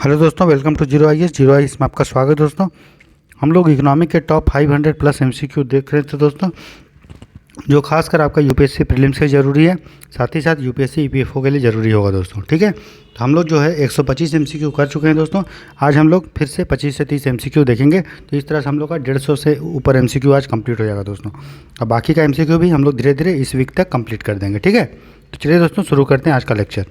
Hello दोस्तों, welcome to zero आई में आपका स्वागत है। दोस्तों, हम लोग इकोनॉमिक के टॉप 500 प्लस एमसीक्यू देख रहे थे दोस्तों, जो खासकर आपका यूपीएससी प्रीलिम्स के लिए ज़रूरी है, साथ ही साथ यूपीएससी ईपीएफओ के लिए ज़रूरी होगा दोस्तों। ठीक है, तो हम लोग जो है 125 एमसीक्यू कर चुके हैं दोस्तों। आज हम लोग फिर से 25 से 30 एमसीक्यू देखेंगे, तो इस तरह से हम लोग का 150 से ऊपर एमसीक्यू आज कंप्लीट हो जाएगा दोस्तों। अब बाकी का एमसीक्यू भी हम लोग धीरे धीरे इस वीक तक कंप्लीट कर देंगे। ठीक है, तो चलिए दोस्तों शुरू करते हैं आज का लेक्चर।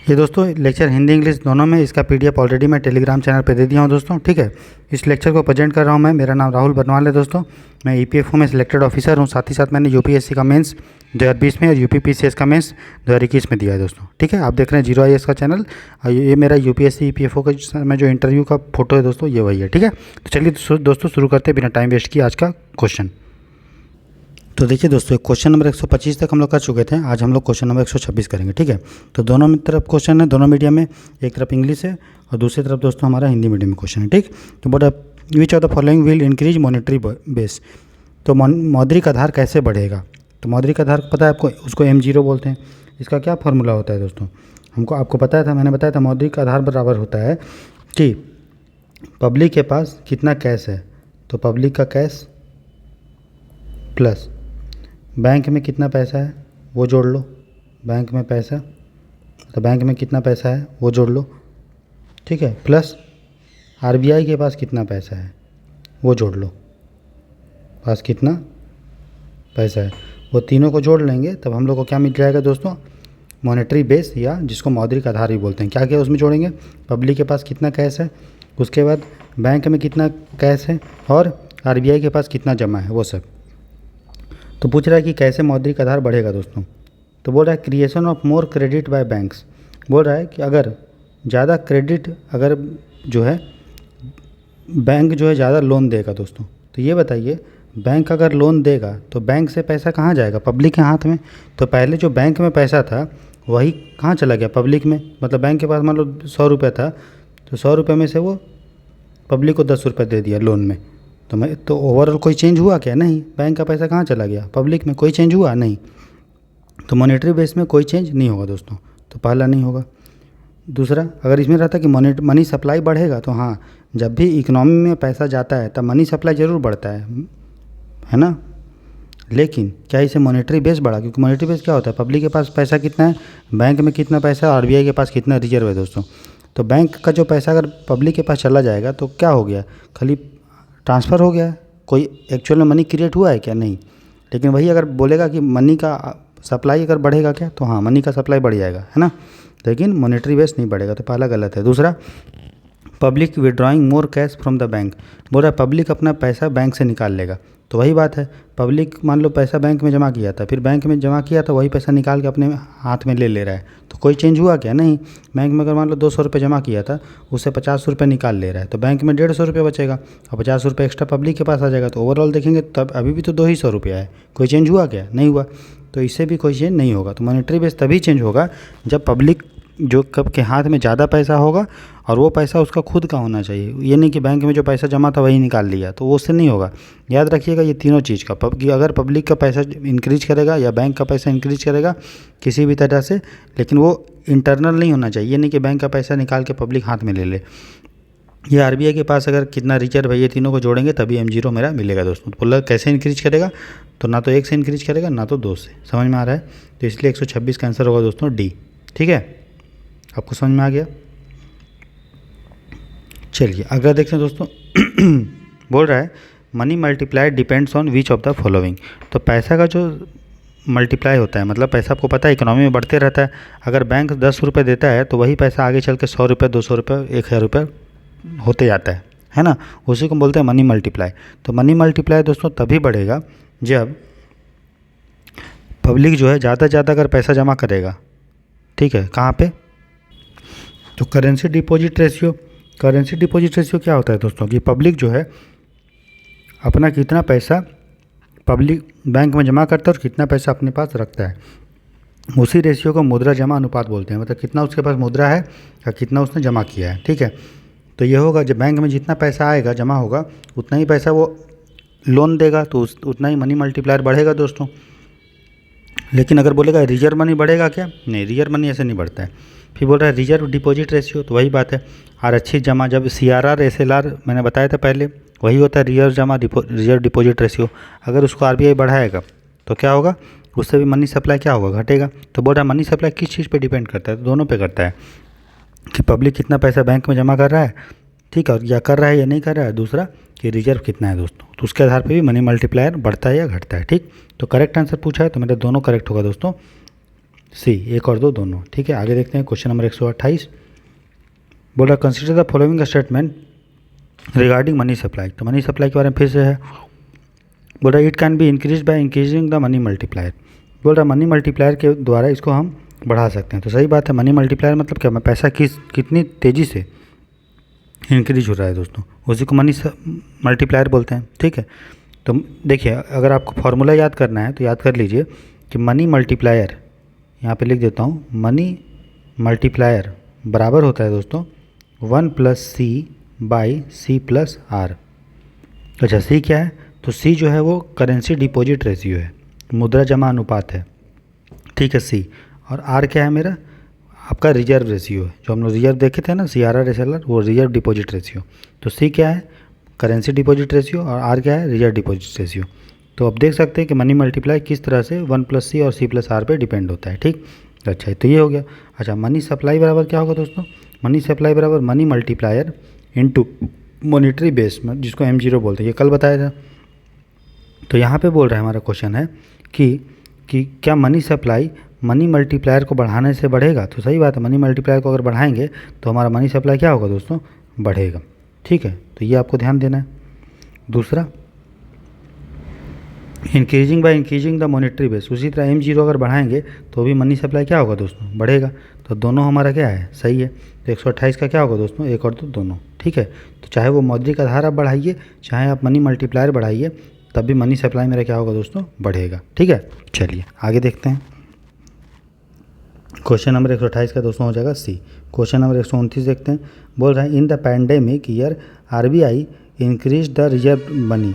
ये दोस्तों लेक्चर हिंदी इंग्लिश दोनों में, इसका पीडीएफ ऑलरेडी मैं टेलीग्राम चैनल पे दे दिया हूँ दोस्तों। ठीक है, इस लेक्चर को प्रेजेंट कर रहा हूँ मैं, मेरा नाम राहुल बरनवाल है दोस्तों। मैं ईपीएफओ में सिलेक्टेड ऑफिसर हूँ, साथ ही साथ मैंने यूपीएससी का मेंस 2020 में और यूपीपीसीएस का मेंस 2021 में दिया है दोस्तों। ठीक है, आप देख रहे हैं जीरो आई का चैनल, और ये मेरा यूपीएससी ईपीएफओ का में जो इंटरव्यू का फोटो है दोस्तों, ये वही है। ठीक है, तो चलिए दोस्तों शुरू करते हैं बिना टाइम वेस्ट किए आज का क्वेश्चन। तो देखिए दोस्तों, क्वेश्चन नंबर 125 तक हम लोग कर चुके थे, आज हम लोग क्वेश्चन नंबर 126 करेंगे। ठीक है, तो दोनों तरफ क्वेश्चन है, दोनों मीडियम में, एक तरफ इंग्लिश है और दूसरी तरफ दोस्तों हमारा हिंदी मीडियम में क्वेश्चन है। ठीक, तो बोला विच of the following will increase monetary base, तो मौद्रिक आधार कैसे बढ़ेगा। तो मौद्रिक आधार पता है आपको, उसको M0 बोलते हैं। इसका क्या फार्मूला होता है दोस्तों, आपको पता था, मैंने बताया था। मौद्रिक आधार बराबर होता है कि पब्लिक के पास कितना कैश है, तो पब्लिक का कैश प्लस बैंक में कितना पैसा है वो जोड़ लो, बैंक में पैसा, तो बैंक में कितना पैसा है वो जोड़ लो। ठीक है, प्लस आरबीआई के पास कितना पैसा है वो जोड़ लो, पास कितना पैसा है, वो तीनों को जोड़ लेंगे तब हम लोग को क्या मिल जाएगा दोस्तों, मॉनेटरी बेस, या जिसको मौद्रिक आधार भी बोलते हैं। क्या क्या उसमें जोड़ेंगे, पब्लिक के पास कितना कैश है, उसके बाद बैंक में कितना कैश है, और आरबीआई के पास कितना जमा है, वो सब। तो पूछ रहा है कि कैसे मौद्रिक आधार बढ़ेगा दोस्तों, तो बोल रहा है creation of more credit by banks. बोल रहा है कि अगर ज़्यादा क्रेडिट, अगर जो है बैंक जो है ज़्यादा लोन देगा दोस्तों, तो ये बताइए बैंक अगर लोन देगा तो बैंक से पैसा कहाँ जाएगा, पब्लिक के हाथ में। तो पहले जो बैंक में पैसा था वही कहाँ चला गया, पब्लिक में। मतलब बैंक के पास मान लो 100 रुपये था, तो 100 रुपये में से वो पब्लिक को 10 रुपये दे दिया लोन में। तो ओवरऑल कोई चेंज हुआ क्या, नहीं। बैंक का पैसा कहाँ चला गया, पब्लिक में। कोई चेंज हुआ नहीं, तो मॉनेटरी बेस में कोई चेंज नहीं होगा दोस्तों, तो पहला नहीं होगा। दूसरा, अगर इसमें रहता कि मनी सप्लाई बढ़ेगा, तो हाँ, जब भी इकोनॉमी में पैसा जाता है तब मनी सप्लाई ज़रूर बढ़ता है ना। लेकिन क्या इसे मॉनेटरी बेस बढ़ा, क्योंकि मॉनेटरी बेस क्या होता है, पब्लिक के पास पैसा कितना है, बैंक में कितना पैसा है, आरबीआई के पास कितना रिजर्व है दोस्तों। तो बैंक का जो पैसा अगर पब्लिक के पास चला जाएगा तो क्या हो गया, खाली ट्रांसफ़र हो गया, कोई एक्चुअल में मनी क्रिएट हुआ है क्या, नहीं। लेकिन वही अगर बोलेगा कि मनी का सप्लाई अगर बढ़ेगा क्या, तो हाँ, मनी का सप्लाई बढ़ जाएगा, है ना। लेकिन मॉनेटरी बेस नहीं बढ़ेगा, तो पहला गलत है। दूसरा, public withdrawing more cash from the bank. बोल रहा है पब्लिक अपना पैसा बैंक से निकाल लेगा, तो वही बात है, पब्लिक मान लो पैसा बैंक में जमा किया था, फिर बैंक में जमा किया तो वही पैसा निकाल के अपने हाथ में ले रहा है, तो कोई चेंज हुआ क्या, नहीं। बैंक में अगर मान लो 200 रुपये जमा किया था, उससे 50 रुपये निकाल ले रहा है, तो बैंक में 150 रुपये बचेगा, और 50 रुपये एक्स्ट्रा पब्लिक के पास आ जाएगा। तो ओवरऑल देखेंगे तब अभी भी तो 200 रुपया है, कोई चेंज हुआ क्या, नहीं हुआ। तो इससे भी कोई चेंज नहीं होगा। तो मॉनेटरी बेस तभी चेंज होगा जब पब्लिक जो कब के हाथ में ज़्यादा पैसा होगा, और वो पैसा उसका खुद का होना चाहिए। ये नहीं कि बैंक में जो पैसा जमा था वही निकाल लिया, तो वो उससे नहीं होगा। याद रखिएगा ये तीनों चीज़ का, कि अगर पब्लिक का पैसा इंक्रीज करेगा या बैंक का पैसा इंक्रीज करेगा किसी भी तरह से, लेकिन वो इंटरनल नहीं होना चाहिए। ये नहीं कि बैंक का पैसा निकाल के पब्लिक हाथ में ले ले। ये आरबीआई के पास अगर कितना रिजर्व है, ये तीनों को जोड़ेंगे तभी M0 मेरा मिलेगा दोस्तों। तो बोला कैसे इंक्रीज करेगा, तो ना तो 1 से इंक्रीज करेगा ना तो 2 से। समझ में आ रहा है, तो इसलिए 126 का आंसर होगा दोस्तों डी। ठीक है, आपको समझ में आ गया। चलिए अगला देखते हैं दोस्तों। बोल रहा है money multiply depends on which of the following. तो पैसा का जो मल्टीप्लाई होता है, मतलब पैसा आपको पता है इकोनॉमी में बढ़ते रहता है। अगर बैंक 10 रुपये देता है तो वही पैसा आगे चल के 100 रुपये, 200 रुपये, 1000 रुपये होते जाता है ना। उसी को बोलते हैं मनी मल्टीप्लाई। तो मनी मल्टीप्लाई दोस्तों तभी बढ़ेगा जब पब्लिक जो है ज़्यादा से ज़्यादा अगर पैसा जमा करेगा। ठीक है, कहाँ पे, तो currency deposit ratio. Currency deposit ratio क्या होता है दोस्तों, कि पब्लिक जो है अपना कितना पैसा पब्लिक बैंक में जमा करता है और कितना पैसा अपने पास रखता है, उसी रेशियो को मुद्रा जमा अनुपात बोलते हैं। मतलब कितना उसके पास मुद्रा है या कितना उसने जमा किया है। ठीक है, तो ये होगा जब बैंक में जितना पैसा आएगा जमा होगा उतना ही पैसा वो लोन देगा, तो उतना ही मनी मल्टीप्लायर बढ़ेगा दोस्तों। लेकिन अगर बोलेगा रिजर्व मनी बढ़ेगा क्या, नहीं, रिजर्व मनी ऐसे नहीं बढ़ता है। फिर बोल रहा है रिजर्व डिपॉजिट रेशियो, तो वही बात है, आरक्षित जमा, जब CRR SLR मैंने बताया था पहले, वही होता है रिजर्व जमा रिजर्व डिपॉजिट रेशियो। अगर उसको RBI बढ़ाएगा तो क्या होगा, उससे भी मनी सप्लाई क्या होगा, घटेगा। तो बोल रहा है मनी सप्लाई किस चीज़ पे डिपेंड करता है, तो दोनों पे करता है कि पब्लिक कितना पैसा बैंक में जमा कर रहा है, ठीक है, और या कर रहा है या नहीं कर रहा है, दूसरा कि रिजर्व कितना है दोस्तों, तो उसके आधार पे भी मनी मल्टीप्लायर बढ़ता है या घटता है। ठीक, तो करेक्ट आंसर पूछा है तो मेरे दोनों करेक्ट होगा दोस्तों, सी, 1 और 2 दोनों। ठीक है, आगे देखते हैं क्वेश्चन नंबर 128। बोल रहा consider the following statement regarding money supply. तो मनी सप्लाई के बारे में फिर से है, बोल रहा it can be increase by increasing the money multiplier. बोल रहा मनी मल्टीप्लायर के द्वारा इसको हम बढ़ा सकते हैं। तो सही बात है, मनी मल्टीप्लायर मतलब क्या, मैं पैसा कितनी तेज़ी से इंक्रीज हो रहा है दोस्तों, उसी को मनी मल्टीप्लायर बोलते हैं। ठीक है, तो देखिए अगर आपको फॉर्मूला याद करना है तो याद कर लीजिए कि मनी मल्टीप्लायर, यहाँ पे लिख देता हूँ, मनी मल्टीप्लायर बराबर होता है दोस्तों 1 + C/C+R। अच्छा, सी क्या है, तो सी जो है वो करेंसी डिपॉजिट रेशियो है, मुद्रा जमा अनुपात है। ठीक है, सी, और आर क्या है मेरा, आपका रिजर्व रेशियो है, जो हम लोग रिजर्व देखे थे ना, CRR SLR, वो रिजर्व डिपॉजिट रेशियो। तो सी क्या है, करेंसी डिपॉजिट रेशियो, और आर क्या है, रिजर्व डिपॉजिट रेशियो। तो अब देख सकते हैं कि मनी मल्टीप्लाई किस तरह से 1 + C और C+R पे डिपेंड होता है। ठीक, अच्छा तो ये हो गया। अच्छा, मनी सप्लाई बराबर क्या होगा दोस्तों, मनी सप्लाई बराबर money multiplier into monetary base, जिसको M0 बोलते हैं, ये कल बताया था। तो यहाँ पे बोल रहा है, हमारा क्वेश्चन है कि क्या मनी सप्लाई मनी मल्टीप्लायर को बढ़ाने से बढ़ेगा। तो सही बात है, मनी मल्टीप्लायर को अगर बढ़ाएंगे तो हमारा मनी सप्लाई क्या होगा दोस्तों, बढ़ेगा। ठीक है, तो ये आपको ध्यान देना है। दूसरा, increasing by increasing the monetary base, उसी तरह M0 अगर बढ़ाएंगे तो भी मनी सप्लाई क्या होगा दोस्तों, बढ़ेगा। तो दोनों हमारा क्या है, सही है। तो 128 का क्या होगा दोस्तों, 1 और 2 दोनों। ठीक है, तो चाहे वो मौद्रिक आधार आप बढ़ाइए, चाहे आप मनी मल्टीप्लायर बढ़ाइए, तब भी मनी सप्लाई मेरा क्या होगा दोस्तों, बढ़ेगा। ठीक है, चलिए आगे देखते हैं। क्वेश्चन नंबर 128 का दोस्तों हो जाएगा सी। क्वेश्चन नंबर 129 देखते हैं। बोल रहे हैं in the pandemic year RBI increase the reserve money,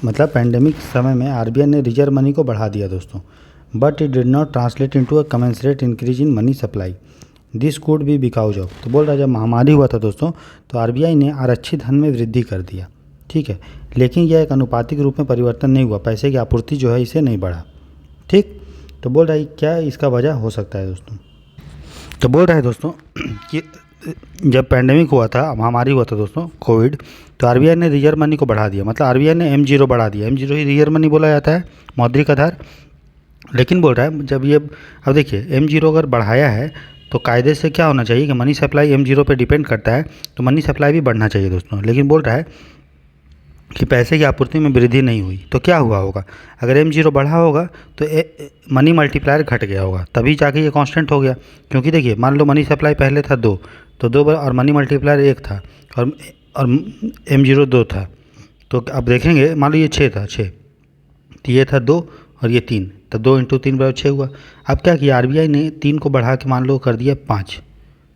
मतलब पैंडेमिक समय में RBI ने रिजर्व मनी को बढ़ा दिया दोस्तों, but it did not translate into a commensurate increase in money supply, this could be because of. तो बोल रहा है जब महामारी हुआ था दोस्तों तो RBI ने आरक्षित धन में वृद्धि कर दिया। ठीक है, लेकिन यह एक अनुपातिक रूप में परिवर्तन नहीं हुआ, पैसे की आपूर्ति जो है इसे नहीं बढ़ा। ठीक, तो बोल रहा है क्या इसका वजह हो सकता है दोस्तों। तो बोल रहा है दोस्तों कि जब पैंडेमिक हुआ था, महामारी हुआ था दोस्तों, कोविड, तो RBI ने रिजर्व मनी को बढ़ा दिया, मतलब RBI ने M0 बढ़ा दिया। M0 ही रिजर्व मनी बोला जाता है, मौद्रिक आधार। लेकिन बोल रहा है जब ये, अब देखिए M0 अगर बढ़ाया है तो कायदे से क्या होना चाहिए कि मनी सप्लाई M0 पे डिपेंड करता है, तो मनी सप्लाई भी बढ़ना चाहिए दोस्तों। लेकिन बोल रहा है कि पैसे की आपूर्ति में वृद्धि नहीं हुई, तो क्या हुआ होगा, अगर M0 बढ़ा होगा तो मनी मल्टीप्लायर घट गया होगा, तभी जाके ये कांस्टेंट हो गया। क्योंकि देखिए मान लो मनी सप्लाई पहले था 2, तो 2 और मनी मल्टीप्लायर 1 था, और M0 2 था। तो अब देखेंगे मान लो ये 6 था, 6, तो ये था 2 और ये 3, तो 2 × 3 = 6 हुआ। अब क्या किया RBI ने 3 को बढ़ा के मान लो कर दिया 5।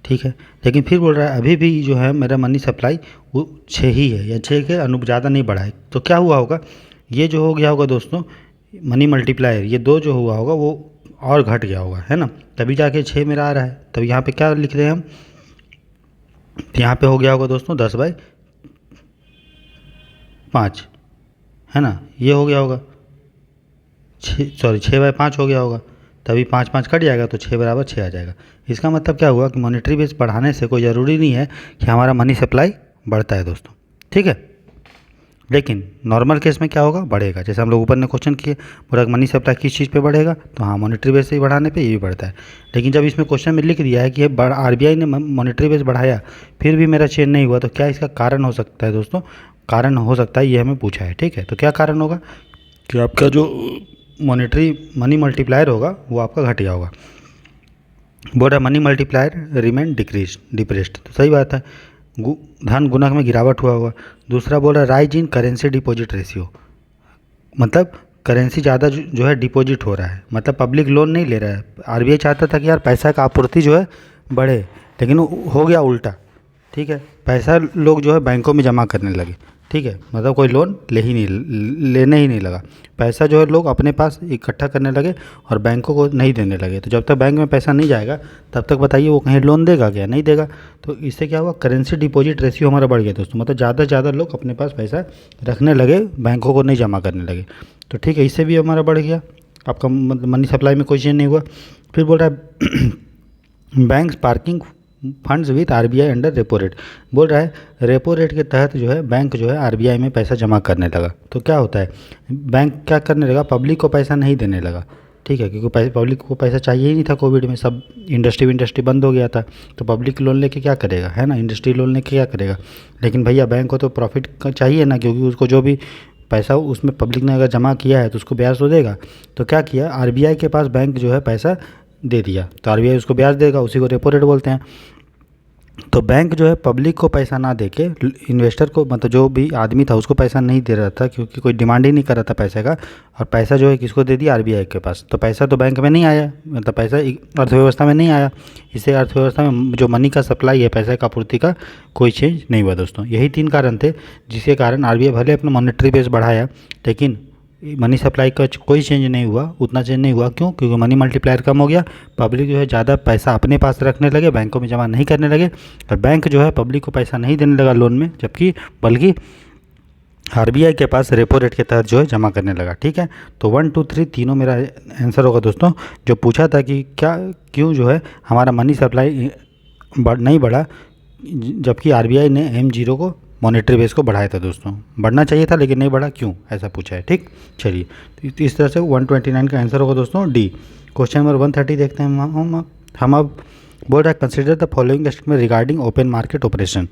ठीक है, लेकिन फिर बोल रहा है अभी भी जो है मेरा मनी सप्लाई वो 6 ही है, या 6 के ज़्यादा नहीं बढ़ा है। तो क्या हुआ होगा, ये जो हो गया होगा दोस्तों मनी मल्टीप्लायर, ये 2 जो हुआ होगा वो और घट गया होगा, है ना, तभी जाके 6 मेरा आ रहा है। तब यहाँ पे क्या लिख रहे हैं हम, यहाँ पे हो गया होगा दोस्तों 10/5, है ना, ये हो गया होगा 6/5 हो गया होगा, तभी 5 5 कट जाएगा तो 6 = 6 आ जाएगा। इसका मतलब क्या हुआ कि मॉनेटरी बेस बढ़ाने से कोई ज़रूरी नहीं है कि हमारा मनी सप्लाई बढ़ता है दोस्तों। ठीक है, लेकिन नॉर्मल केस में क्या होगा, बढ़ेगा। जैसे हम लोग ऊपर ने क्वेश्चन किए, पूरा मनी सप्लाई किस चीज़ पे बढ़ेगा, तो हाँ मॉनेटरी बेस से ही बढ़ाने पे ये भी बढ़ता है। लेकिन जब इसमें क्वेश्चन में लिख दिया है कि RBI ने मॉनेटरी बेस बढ़ाया फिर भी मेरा चेंज नहीं हुआ, तो क्या इसका कारण हो सकता है दोस्तों, कारण हो सकता है ये हमें पूछा है। ठीक है, तो क्या कारण होगा कि आपका जो मनी मल्टीप्लायर होगा वो आपका घट गया होगा। बोल रहा मनी मल्टीप्लायर रिमेन डिप्रेस्ड, तो सही बात है, धन गुणक में गिरावट हुआ होगा। दूसरा बोल रहा rise in currency deposit ratio, मतलब करेंसी ज़्यादा जो है डिपॉजिट हो रहा है, मतलब पब्लिक लोन नहीं ले रहा है। RBI चाहता था कि यार पैसा का आपूर्ति जो है बढ़े, लेकिन हो गया उल्टा। ठीक है, पैसा लोग जो है बैंकों में जमा करने लगे। ठीक है, मतलब कोई लोन लेने ही नहीं लगा। पैसा जो है लोग अपने पास इकट्ठा करने लगे और बैंकों को नहीं देने लगे। तो जब तक बैंक में पैसा नहीं जाएगा तब तक बताइए वो कहीं लोन देगा क्या? नहीं देगा। तो इससे क्या हुआ, करेंसी डिपॉजिट रेशियो हमारा बढ़ गया दोस्तों, मतलब ज़्यादा से ज़्यादा लोग अपने पास पैसा रखने लगे, बैंकों को नहीं जमा करने लगे। तो ठीक है, इससे भी हमारा बढ़ गया, आपका मतलब मनी सप्लाई में कोई चेंज नहीं हुआ। फिर बोल रहा है banks parking funds with RBI under repo rate. बोल रहा है रेपो रेट के तहत जो है बैंक जो है आरबीआई में पैसा जमा करने लगा। तो क्या होता है, बैंक क्या करने लगा, पब्लिक को पैसा नहीं देने लगा। ठीक है, क्योंकि पब्लिक को पैसा चाहिए ही नहीं था, कोविड में सब इंडस्ट्री बंद हो गया था। तो पब्लिक लोन लेके क्या करेगा, है ना, इंडस्ट्री लोन लेके क्या करेगा। लेकिन भैया बैंक को तो प्रॉफिट चाहिए ना, क्योंकि उसको जो भी पैसा उसमें पब्लिक ने अगर जमा किया है तो उसको ब्याज तो देगा। तो क्या किया, आरबीआई के पास बैंक जो है पैसा दे दिया, तो आरबीआई उसको ब्याज देगा, उसी को रेपो रेट बोलते हैं। तो बैंक जो है पब्लिक को पैसा ना दे के इन्वेस्टर को, मतलब जो भी आदमी था उसको पैसा नहीं दे रहा था, क्योंकि कोई डिमांड ही नहीं कर रहा था पैसे का। और पैसा जो है किसको दे दिया, आरबीआई के पास। तो पैसा तो बैंक में नहीं आया, मतलब पैसा अर्थव्यवस्था में नहीं आया। इससे अर्थव्यवस्था में जो मनी का सप्लाई है, पैसे का आपूर्ति का कोई चेंज नहीं हुआ दोस्तों। यही 3 कारण थे जिसके कारण आरबीआई भले अपना मॉनेटरी बेस बढ़ाया, लेकिन मनी सप्लाई का कोई चेंज नहीं हुआ, उतना चेंज नहीं हुआ। क्यों? क्योंकि मनी मल्टीप्लायर कम हो गया, पब्लिक जो है ज़्यादा पैसा अपने पास रखने लगे, बैंकों में जमा नहीं करने लगे, और बैंक जो है पब्लिक को पैसा नहीं देने लगा लोन में, जबकि बल्कि आरबीआई के पास रेपो रेट के तहत जो है जमा करने लगा। ठीक है, तो 1 2 3 तीनों मेरा आंसर होगा दोस्तों। जो पूछा था कि क्या क्यों जो है हमारा मनी सप्लाई नहीं बढ़ा, जबकि आरबीआई ने M0 को मॉनेटरी बेस को बढ़ाया था दोस्तों। बढ़ना चाहिए था लेकिन नहीं बढ़ा, क्यों, ऐसा पूछा है। ठीक, चलिए, तो इस तरह से 129 का आंसर होगा दोस्तों डी। क्वेश्चन नंबर 130 देखते हैं हम अब बोल रहा है consider the following statement regarding open market operation.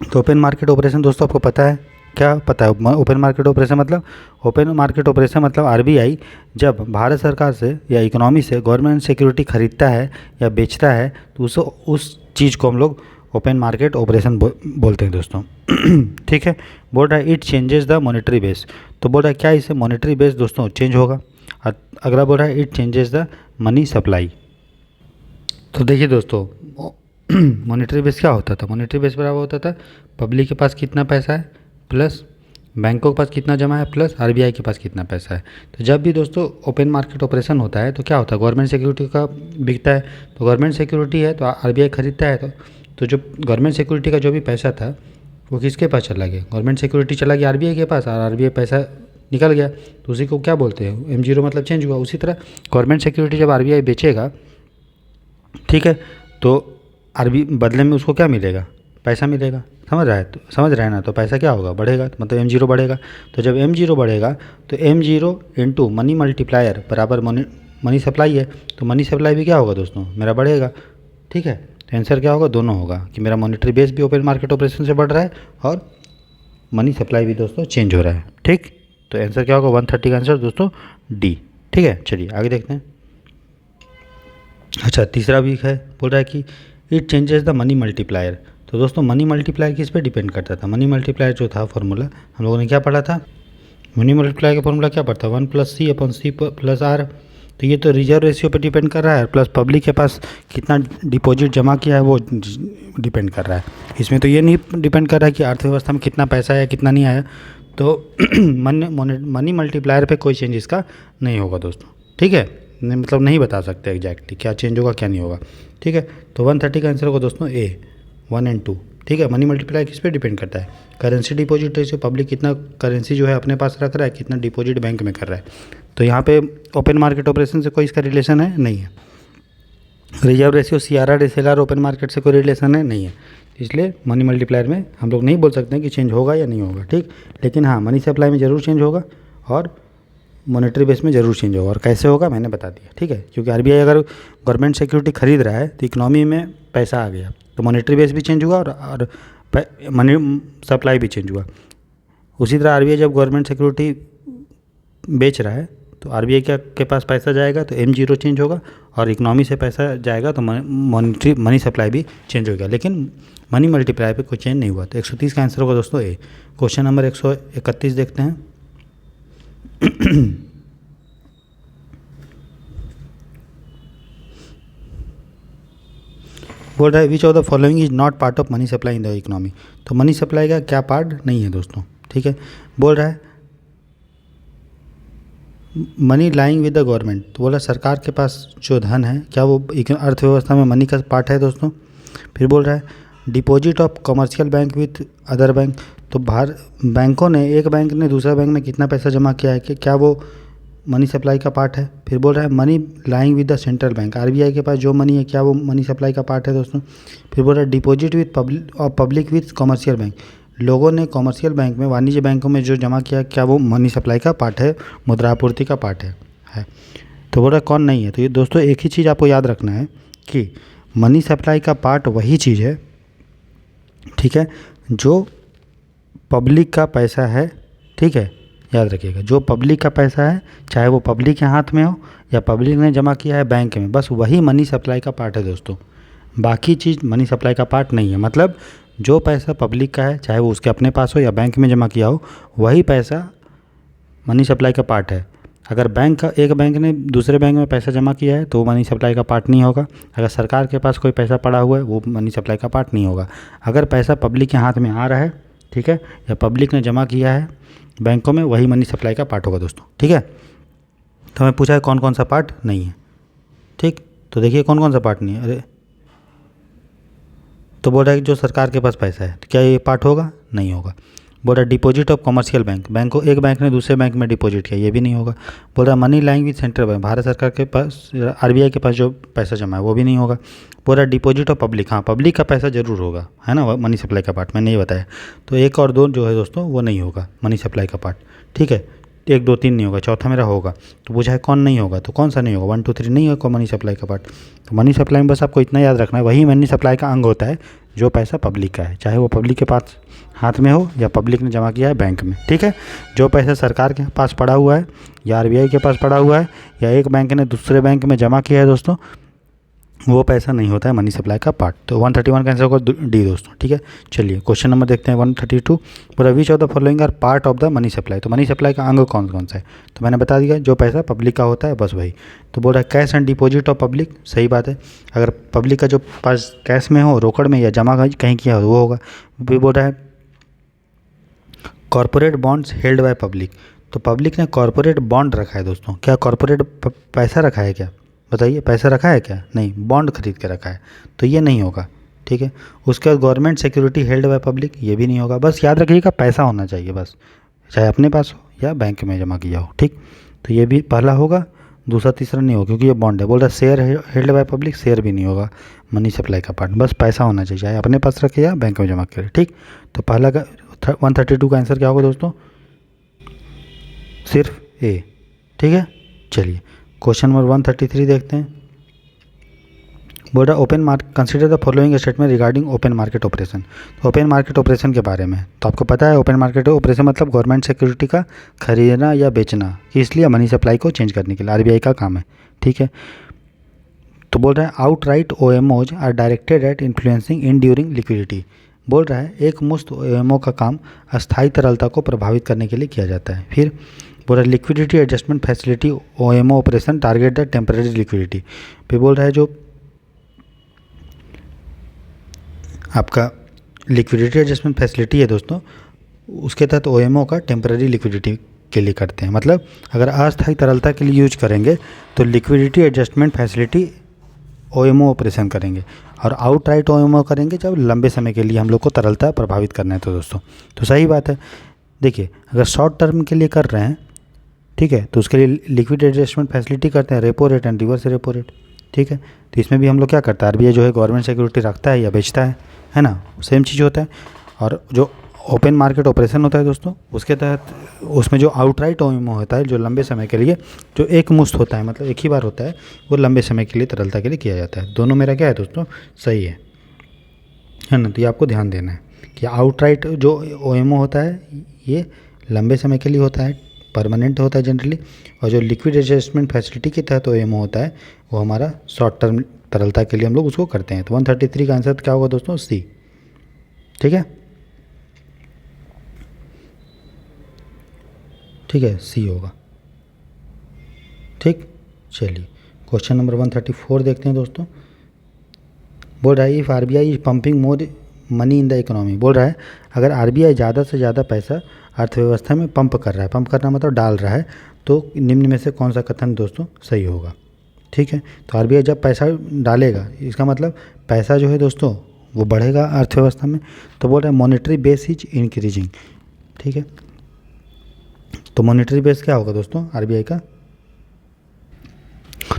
तो ओपन मार्केट ऑपरेशन दोस्तों आपको पता है, क्या पता है ओपन मार्केट ऑपरेशन मतलब? ओपन मार्केट ऑपरेशन मतलब आरबीआई जब भारत सरकार से या इकोनॉमी से गवर्नमेंट सिक्योरिटी खरीदता है या बेचता है, तो उस चीज़ को हम लोग ओपन मार्केट ऑपरेशन बोलते हैं दोस्तों। ठीक है, बोल रहा है it changes the monetary base. तो बोल रहा है क्या इससे मॉनेटरी बेस दोस्तों चेंज होगा। और अगला बोल रहा है it changes the money supply. तो देखिए दोस्तों, मॉनेटरी बेस क्या होता था, मॉनेटरी बेस बराबर होता था पब्लिक के पास कितना पैसा है प्लस बैंकों के पास कितना जमा है प्लस आरबीआई के पास कितना पैसा है। तो जब भी दोस्तों ओपन मार्केट ऑपरेशन होता है तो क्या होता है, गवर्नमेंट सिक्योरिटी का बिकता है। तो गवर्नमेंट सिक्योरिटी है तो आरबीआई खरीदता है। तो जो गवर्नमेंट सिक्योरिटी का जो भी पैसा था वो किसके पास चला गया, गवर्नमेंट सिक्योरिटी चला गया आरबीआई के पास, और आरबीआई पैसा निकल गया। तो उसी को क्या बोलते हैं, M0 मतलब चेंज हुआ। उसी तरह गवर्नमेंट सिक्योरिटी जब आरबीआई बेचेगा, ठीक है, तो बदले में उसको क्या मिलेगा, पैसा मिलेगा। समझ रहा है ना। तो पैसा क्या होगा, बढ़ेगा, मतलब M0 बढ़ेगा। तो जब M0 बढ़ेगा तो M0 इंटू मनी मल्टीप्लायर बराबर मनी सप्लाई है। तो मनी सप्लाई भी क्या होगा दोस्तों, मेरा बढ़ेगा। ठीक है, तो आंसर क्या होगा, दोनों होगा कि मेरा मॉनेटरी बेस भी ओपन मार्केट ऑपरेशन से बढ़ रहा है और मनी सप्लाई भी दोस्तों चेंज हो रहा है। ठीक, तो आंसर क्या होगा, 130 का आंसर दोस्तों डी। ठीक है, चलिए आगे देखते हैं। अच्छा, तीसरा भी है, बोल रहा है कि it changes the money multiplier. तो दोस्तों मनी मल्टीप्लायर किस पे डिपेंड करता था, मनी मल्टीप्लायर जो था फॉर्मूला हम लोगों ने क्या पढ़ा था, मनी मल्टीप्लायर का फॉर्मूला क्या पढ़ता, 1 + C / C + R। तो ये तो रिजर्व रेशियो पे डिपेंड कर रहा है, प्लस पब्लिक के पास कितना डिपॉजिट जमा किया है वो डिपेंड कर रहा है। इसमें तो ये नहीं डिपेंड कर रहा है कि अर्थव्यवस्था में कितना पैसा आया कितना नहीं आया। तो मनी मल्टीप्लायर पे कोई चेंज इसका नहीं होगा दोस्तों। ठीक है, मतलब नहीं बता सकते एग्जैक्टली क्या चेंज होगा क्या नहीं होगा। ठीक है, तो 130 का आंसर होगा दोस्तों ए, 1 और 2। ठीक है, मनी मल्टीप्लायर किस पे डिपेंड करता है, करेंसी डिपॉजिट रेशियो, पब्लिक कितना करेंसी जो है अपने पास रख रहा है, कितना डिपॉजिट बैंक में कर रहा है। तो यहाँ पे ओपन मार्केट ऑपरेशन से कोई इसका रिलेशन है नहीं है। Reserve ratio CRR SLR open market से कोई रिलेशन है नहीं है। इसलिए मनी मल्टीप्लायर में हम लोग नहीं बोल सकते हैं कि चेंज होगा या नहीं होगा। ठीक, लेकिन हाँ मनी सप्लाई में ज़रूर चेंज होगा और मॉनेटरी बेस में ज़रूर चेंज होगा। और कैसे होगा मैंने बता दिया। ठीक है, क्योंकि आरबीआई अगर गवर्नमेंट सिक्योरिटी खरीद रहा है तो इकोनॉमी में पैसा आ गया, तो मॉनेटरी बेस भी चेंज हुआ और मनी सप्लाई भी चेंज हुआ। उसी तरह आरबीआई जब गवर्नमेंट सिक्योरिटी बेच रहा है तो आरबीआई के पास पैसा जाएगा तो M0 चेंज होगा, और इकोनॉमी से पैसा जाएगा तो मनी सप्लाई भी चेंज होगा। लेकिन मनी मल्टीप्लाई पे कोई चेंज नहीं हुआ। तो 130 का आंसर होगा दोस्तों ए। क्वेश्चन नंबर 131 देखते हैं। बोल रहा है which of the following is not part of money supply in the economy. तो मनी सप्लाई का क्या पार्ट नहीं है दोस्तों, ठीक है। बोल रहा है money lying with the government, तो बोला सरकार के पास जो धन है क्या वो अर्थव्यवस्था में मनी का पार्ट है दोस्तों। फिर बोल रहा है deposit of commercial bank with other bank, तो बाहर बैंकों ने, एक बैंक ने दूसरा बैंक में कितना पैसा जमा किया है कि क्या वो मनी सप्लाई का पार्ट है। फिर बोल रहा है money lying with the central bank, RBI के पास जो मनी है क्या वो मनी सप्लाई का पार्ट है दोस्तों। फिर बोल रहा है deposit with public with commercial bank, लोगों ने कमर्शियल बैंक में, वाणिज्य बैंकों में जो जमा किया क्या वो मनी सप्लाई का पार्ट है, मुद्रापूर्ति का पार्ट है। तो बोल रहा है कौन नहीं है। तो ये दोस्तों एक ही चीज़ आपको याद रखना है कि मनी सप्लाई का पार्ट वही चीज़ है, ठीक है, जो पब्लिक का पैसा है, ठीक है, याद रखिएगा, जो पब्लिक का पैसा है, चाहे वो पब्लिक के हाथ में हो या पब्लिक ने जमा किया है बैंक में, बस वही मनी सप्लाई का पार्ट है दोस्तों। बाकी चीज़ मनी सप्लाई का पार्ट नहीं है। मतलब जो पैसा पब्लिक का है, चाहे वो उसके अपने पास हो या बैंक में जमा किया हो, वही पैसा मनी सप्लाई का पार्ट है। अगर एक बैंक ने दूसरे बैंक में पैसा जमा किया है तो वो मनी सप्लाई का पार्ट नहीं होगा। अगर सरकार के पास कोई पैसा पड़ा हुआ है वो मनी सप्लाई का पार्ट नहीं होगा। अगर पैसा पब्लिक के हाथ में आ रहा है, ठीक है, या पब्लिक ने जमा किया है बैंकों में, वही मनी सप्लाई का पार्ट होगा दोस्तों, ठीक है। तो हमें पूछा है कौन कौन सा पार्ट नहीं है, ठीक। तो देखिए कौन कौन सा पार्ट नहीं है। अरे तो बोल रहा है कि जो सरकार के पास पैसा है, तो क्या ये पार्ट होगा, नहीं होगा। बोल रहा है डिपॉजिट ऑफ कमर्शियल बैंक, एक बैंक ने दूसरे बैंक में डिपॉजिट किया, ये भी नहीं होगा। बोल रहा है money lying with central bank, Bharat सरकार के पास, आरबीआई के पास जो पैसा जमा है वो भी नहीं होगा। बोल रहा है डिपॉजिट ऑफ पब्लिक, हाँ पब्लिक का पैसा जरूर होगा, है ना, मनी सप्लाई का पार्ट मैंने ये बताया। तो एक और दो जो है दोस्तों वो नहीं होगा मनी सप्लाई का पार्ट, ठीक है। 1 2 3 नहीं होगा, चौथा मेरा होगा। तो पूछा है कौन नहीं होगा, तो कौन सा नहीं होगा, 1 2 3 नहीं होगा मनी सप्लाई का पार्ट। तो मनी सप्लाई में बस आपको इतना याद रखना है, वही मनी सप्लाई का अंग होता है जो पैसा पब्लिक का है, चाहे वो पब्लिक के पास हाथ में हो या पब्लिक ने जमा किया है बैंक में, ठीक है। जो पैसा सरकार के पास पड़ा हुआ है या आरबीआई के पास पड़ा हुआ है या एक बैंक ने दूसरे बैंक में जमा किया है दोस्तों, वो पैसा नहीं होता है मनी सप्लाई का पार्ट। तो 131 का आंसर होगा डी दोस्तों, ठीक है। चलिए क्वेश्चन नंबर देखते हैं 132। पूरा which of the following are part of the money supply, तो मनी सप्लाई का अंग कौन कौन सा है, तो मैंने बता दिया जो पैसा पब्लिक का होता है बस वही। तो बोल रहा है cash and deposit of public, सही बात है, अगर पब्लिक का जो पास कैश में हो, रोकड़ में या जमा कहीं किया हो वो होगा। भी बोल रहा है corporate bonds held by public, तो पब्लिक ने कॉर्पोरेट बॉन्ड रखा है दोस्तों, क्या कॉर्पोरेट पैसा रखा है क्या, बताइए पैसा रखा है क्या, नहीं, बॉन्ड खरीद के रखा है, तो ये नहीं होगा, ठीक है। उसके बाद government security held by public, ये भी नहीं होगा। बस याद रखिएगा पैसा होना चाहिए बस, चाहे अपने पास हो या बैंक में जमा किया हो, ठीक। तो ये भी पहला होगा, दूसरा तीसरा नहीं होगा क्योंकि ये बॉन्ड है। बोल रहा है share held by public, share भी नहीं होगा मनी सप्लाई का पार्ट, बस पैसा होना चाहिए, चाहे अपने पास रखे या बैंक में जमा करे, ठीक। तो पहला का 132 का आंसर क्या होगा दोस्तों, सिर्फ ए, ठीक है। चलिए क्वेश्चन नंबर 133 देखते हैं। बोल रहा open market, consider the following statement regarding open market operation, तो ओपन मार्केट ऑपरेशन के बारे में तो आपको पता है ओपन मार्केट ऑपरेशन मतलब गवर्नमेंट सिक्योरिटी का खरीदना या बेचना, इसलिए मनी सप्लाई को चेंज करने के लिए आरबीआई का काम है, ठीक है। तो बोल रहा है outright OMOs are directed at influencing in during liquidity, बोल रहा है एक मुश्त ओएमओ का काम अस्थायी तरलता को प्रभावित करने के लिए किया जाता है। फिर बोल रहा है liquidity adjustment facility OMO operation target the temporary liquidity, फिर बोल रहा है जो आपका लिक्विडिटी एडजस्टमेंट फैसिलिटी है दोस्तों, उसके तहत ओएमओ का टेम्परेरी लिक्विडिटी के लिए करते हैं। मतलब अगर अस्थायी तरलता के लिए यूज करेंगे तो liquidity adjustment facility OMO operation करेंगे, और आउटराइट ओएमओ करेंगे जब लंबे समय के लिए हम लोग को तरलता प्रभावित करना है। तो दोस्तों तो सही बात है, देखिए अगर शॉर्ट टर्म के लिए कर रहे हैं, ठीक है, तो उसके लिए लिक्विड एडजस्टमेंट फैसिलिटी करते हैं, repo rate and reverse repo rate, ठीक है। तो इसमें भी हम लोग क्या करता है, आरबीआई जो है गवर्नमेंट सिक्योरिटी रखता है या बेचता है ना, सेम चीज़ होता है। और जो ओपन मार्केट ऑपरेशन होता है दोस्तों, उसके तहत उसमें जो आउटराइट ओएमओ होता है जो लंबे समय के लिए, जो एक मुश्त होता है मतलब एक ही बार होता है, वो लंबे समय के लिए तरलता के लिए किया जाता है। दोनों मेरा क्या है दोस्तों, सही है ना। तो ये आपको ध्यान देना है कि आउटराइट जो ओएमओ होता है ये लंबे समय के लिए होता है, परमानेंट होता है जनरली, और जो लिक्विड एडजस्टमेंट फैसिलिटी के तहत ओएमओ होता है वो हमारा शॉर्ट टर्म तरलता के लिए हम लोग उसको करते हैं। तो 133 का आंसर क्या होगा दोस्तों, सी, ठीक है, ठीक है, सी होगा, ठीक। चलिए क्वेश्चन नंबर 134 देखते हैं दोस्तों। बोल रहा है if RBI is pumping more money in the economy, बोल रहा है अगर आरबीआई ज़्यादा से ज़्यादा पैसा अर्थव्यवस्था में पंप कर रहा है, पंप करना मतलब डाल रहा है, तो निम्न में से कौन सा कथन दोस्तों सही होगा। ठीक है, तो आरबीआई जब पैसा डालेगा इसका मतलब पैसा जो है दोस्तों वो बढ़ेगा अर्थव्यवस्था में, तो बोल रहा है मॉनेटरी बेस इज इंक्रीजिंग। ठीक है, तो मॉनेटरी बेस क्या होगा दोस्तों आरबीआई का।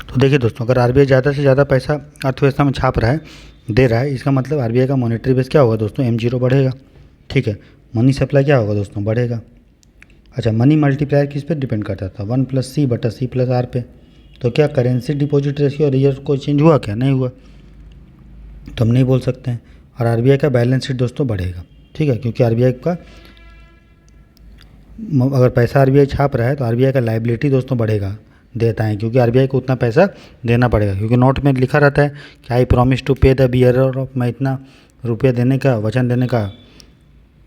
तो देखिए दोस्तों, अगर आरबीआई ज़्यादा से ज़्यादा पैसा अर्थव्यवस्था में छाप रहा है, दे रहा है, इसका मतलब आरबीआई का मॉनेटरी बेस क्या होगा दोस्तों, M0 बढ़ेगा। ठीक है, मनी सप्लाई क्या होगा दोस्तों, बढ़ेगा। अच्छा, मनी मल्टीप्लायर किस पे डिपेंड करता था, 1+C/C+R पे। तो क्या करेंसी डिपॉजिट रेशियो और रिजर्व को चेंज हुआ, क्या नहीं हुआ, तो हम नहीं बोल सकते हैं। और आरबीआई का बैलेंस शीट दोस्तों बढ़ेगा। ठीक है, क्योंकि आरबीआई का अगर पैसा आरबीआई छाप रहा है तो आरबीआई का लाइबिलिटी दोस्तों बढ़ेगा, देता है, क्योंकि आरबीआई को उतना पैसा देना पड़ेगा, क्योंकि नोट में लिखा रहता है कि आई प्रॉमिस टू पे द बियरर ऑफ, मैं इतना रुपया देने का वचन देने का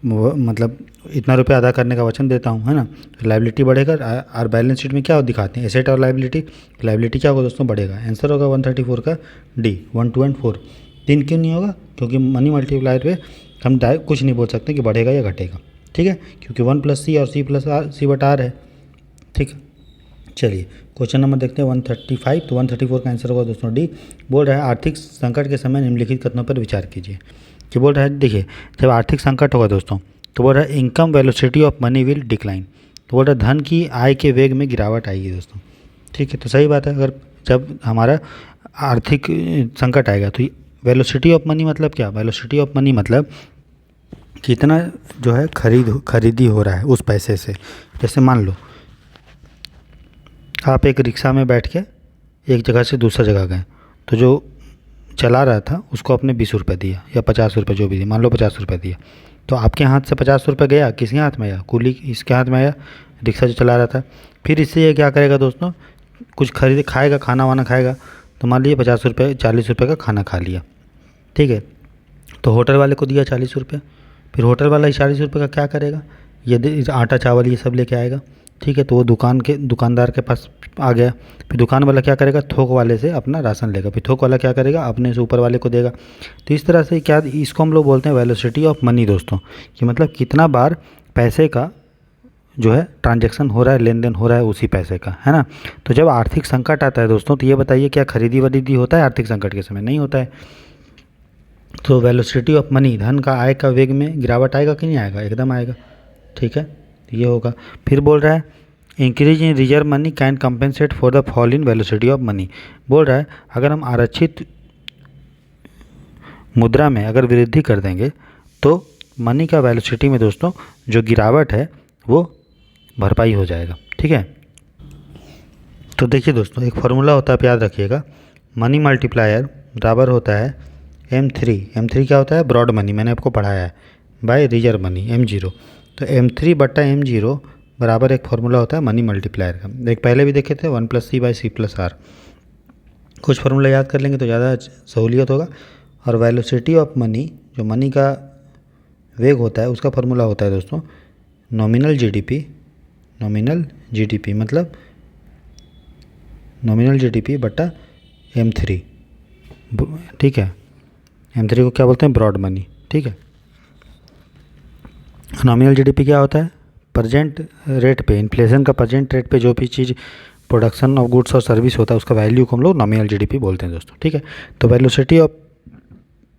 मतलब इतना रुपया अदा करने का वचन देता हूँ, है ना। तो लाइबिलिटी बढ़ेगा। और बैलेंस शीट में क्या दिखाते हैं, एसेट और लाइबिलिटी। लाइबिलिटी क्या होगा दोस्तों, बढ़ेगा। आंसर होगा 134 का डी, 1, 2 एंड 4। 3 क्यों नहीं होगा, क्योंकि मनी मल्टीप्लायर पे हम डायरेक्ट कुछ नहीं बोल सकते कि बढ़ेगा या घटेगा। ठीक है, क्योंकि 1+C और C+R है। ठीक है, चलिए क्वेश्चन नंबर देखते हैं 135। तो 134 का आंसर होगा दोस्तों डी। बोल रहा है आर्थिक संकट के समय निम्नलिखित कथनों पर विचार कीजिए। कि बोल रहा है देखिए, जब आर्थिक संकट होगा दोस्तों तो बोल रहा है income velocity of money will decline. तो बोल रहा है धन की आय के वेग में गिरावट आएगी दोस्तों। ठीक है, तो सही बात है। अगर जब हमारा आर्थिक संकट आएगा तो वेलोसिटी ऑफ मनी मतलब क्या, वेलोसिटी ऑफ मनी मतलब कितना जो है खरीदी हो रहा है उस पैसे से। जैसे मान लो आप एक रिक्शा में बैठ के एक जगह से दूसरा जगह गए, तो जो चला रहा था उसको आपने 20 रुपये दिया या 50 रुपये, जो भी दिया, मान लो 50 रुपये दिया, तो आपके हाथ से 50 रुपये गया, किसके हाथ में आया, कुली इसके हाथ में आया, रिक्शा जो चला रहा था। फिर इससे ये क्या करेगा दोस्तों, कुछ खरीद खाएगा, खाना वाना खाएगा, तो मान लीजिए 50 रुपये 40 रुपये का खाना खा लिया। ठीक है, तो होटल वाले को दिया 40 रुपये, फिर होटल वाला ही 40 रुपये का क्या करेगा, ये आटा चावल ये सब लेके आएगा। ठीक है, तो वो दुकानदार के पास आ गया, फिर दुकान वाला क्या करेगा, थोक वाले से अपना राशन लेगा, फिर थोक वाला क्या करेगा, अपने से ऊपर वाले को देगा। तो इस तरह से क्या, इसको हम लोग बोलते हैं वेलोसिटी ऑफ मनी दोस्तों, कि मतलब कितना बार पैसे का जो है ट्रांजैक्शन हो रहा है, लेन देन हो रहा है उसी पैसे का, है ना। तो जब आर्थिक संकट आता है दोस्तों, तो ये बताइए क्या खरीदी वरीदी होता है आर्थिक संकट के समय, नहीं होता है। तो वेलोसिटी ऑफ मनी, धन का आय का वेग में गिरावट आएगा कि नहीं आएगा, एकदम आएगा। ठीक है, ये होगा। फिर बोल रहा है increase in reserve money can compensate for the fall in velocity of money. बोल रहा है अगर हम आरक्षित मुद्रा में अगर वृद्धि कर देंगे तो मनी का वेलोसिटी में दोस्तों जो गिरावट है वो भरपाई हो जाएगा। ठीक है, तो देखिए दोस्तों एक फार्मूला होता है, आप याद रखिएगा, मनी मल्टीप्लायर बराबर होता है M3। M3 क्या होता है, ब्रॉड मनी, मैंने आपको पढ़ाया है, बाय रिजर्व मनी M0। तो M3/M0 बराबर एक फार्मूला होता है मनी मल्टीप्लायर का, एक पहले भी देखे थे 1+C/C+R। कुछ फार्मूला याद कर लेंगे तो ज़्यादा सहूलियत होगा। और वेलोसिटी ऑफ मनी, जो मनी का वेग होता है उसका फार्मूला होता है दोस्तों नॉमिनल जीडीपी। नॉमिनल जीडीपी मतलब नॉमिनल जीडीपी बटा M3। ठीक है, M3 को क्या बोलते हैं, ब्रॉड मनी। ठीक है, नॉमिनल जीडीपी क्या होता है, प्रेजेंट रेट पे, इन्फ्लेशन का प्रेजेंट रेट पे जो भी चीज़ प्रोडक्शन ऑफ गुड्स और सर्विस होता है उसका वैल्यू को हम लोग नॉमिनल जीडीपी बोलते हैं दोस्तों। ठीक है, तो वेलोसिटी ऑफ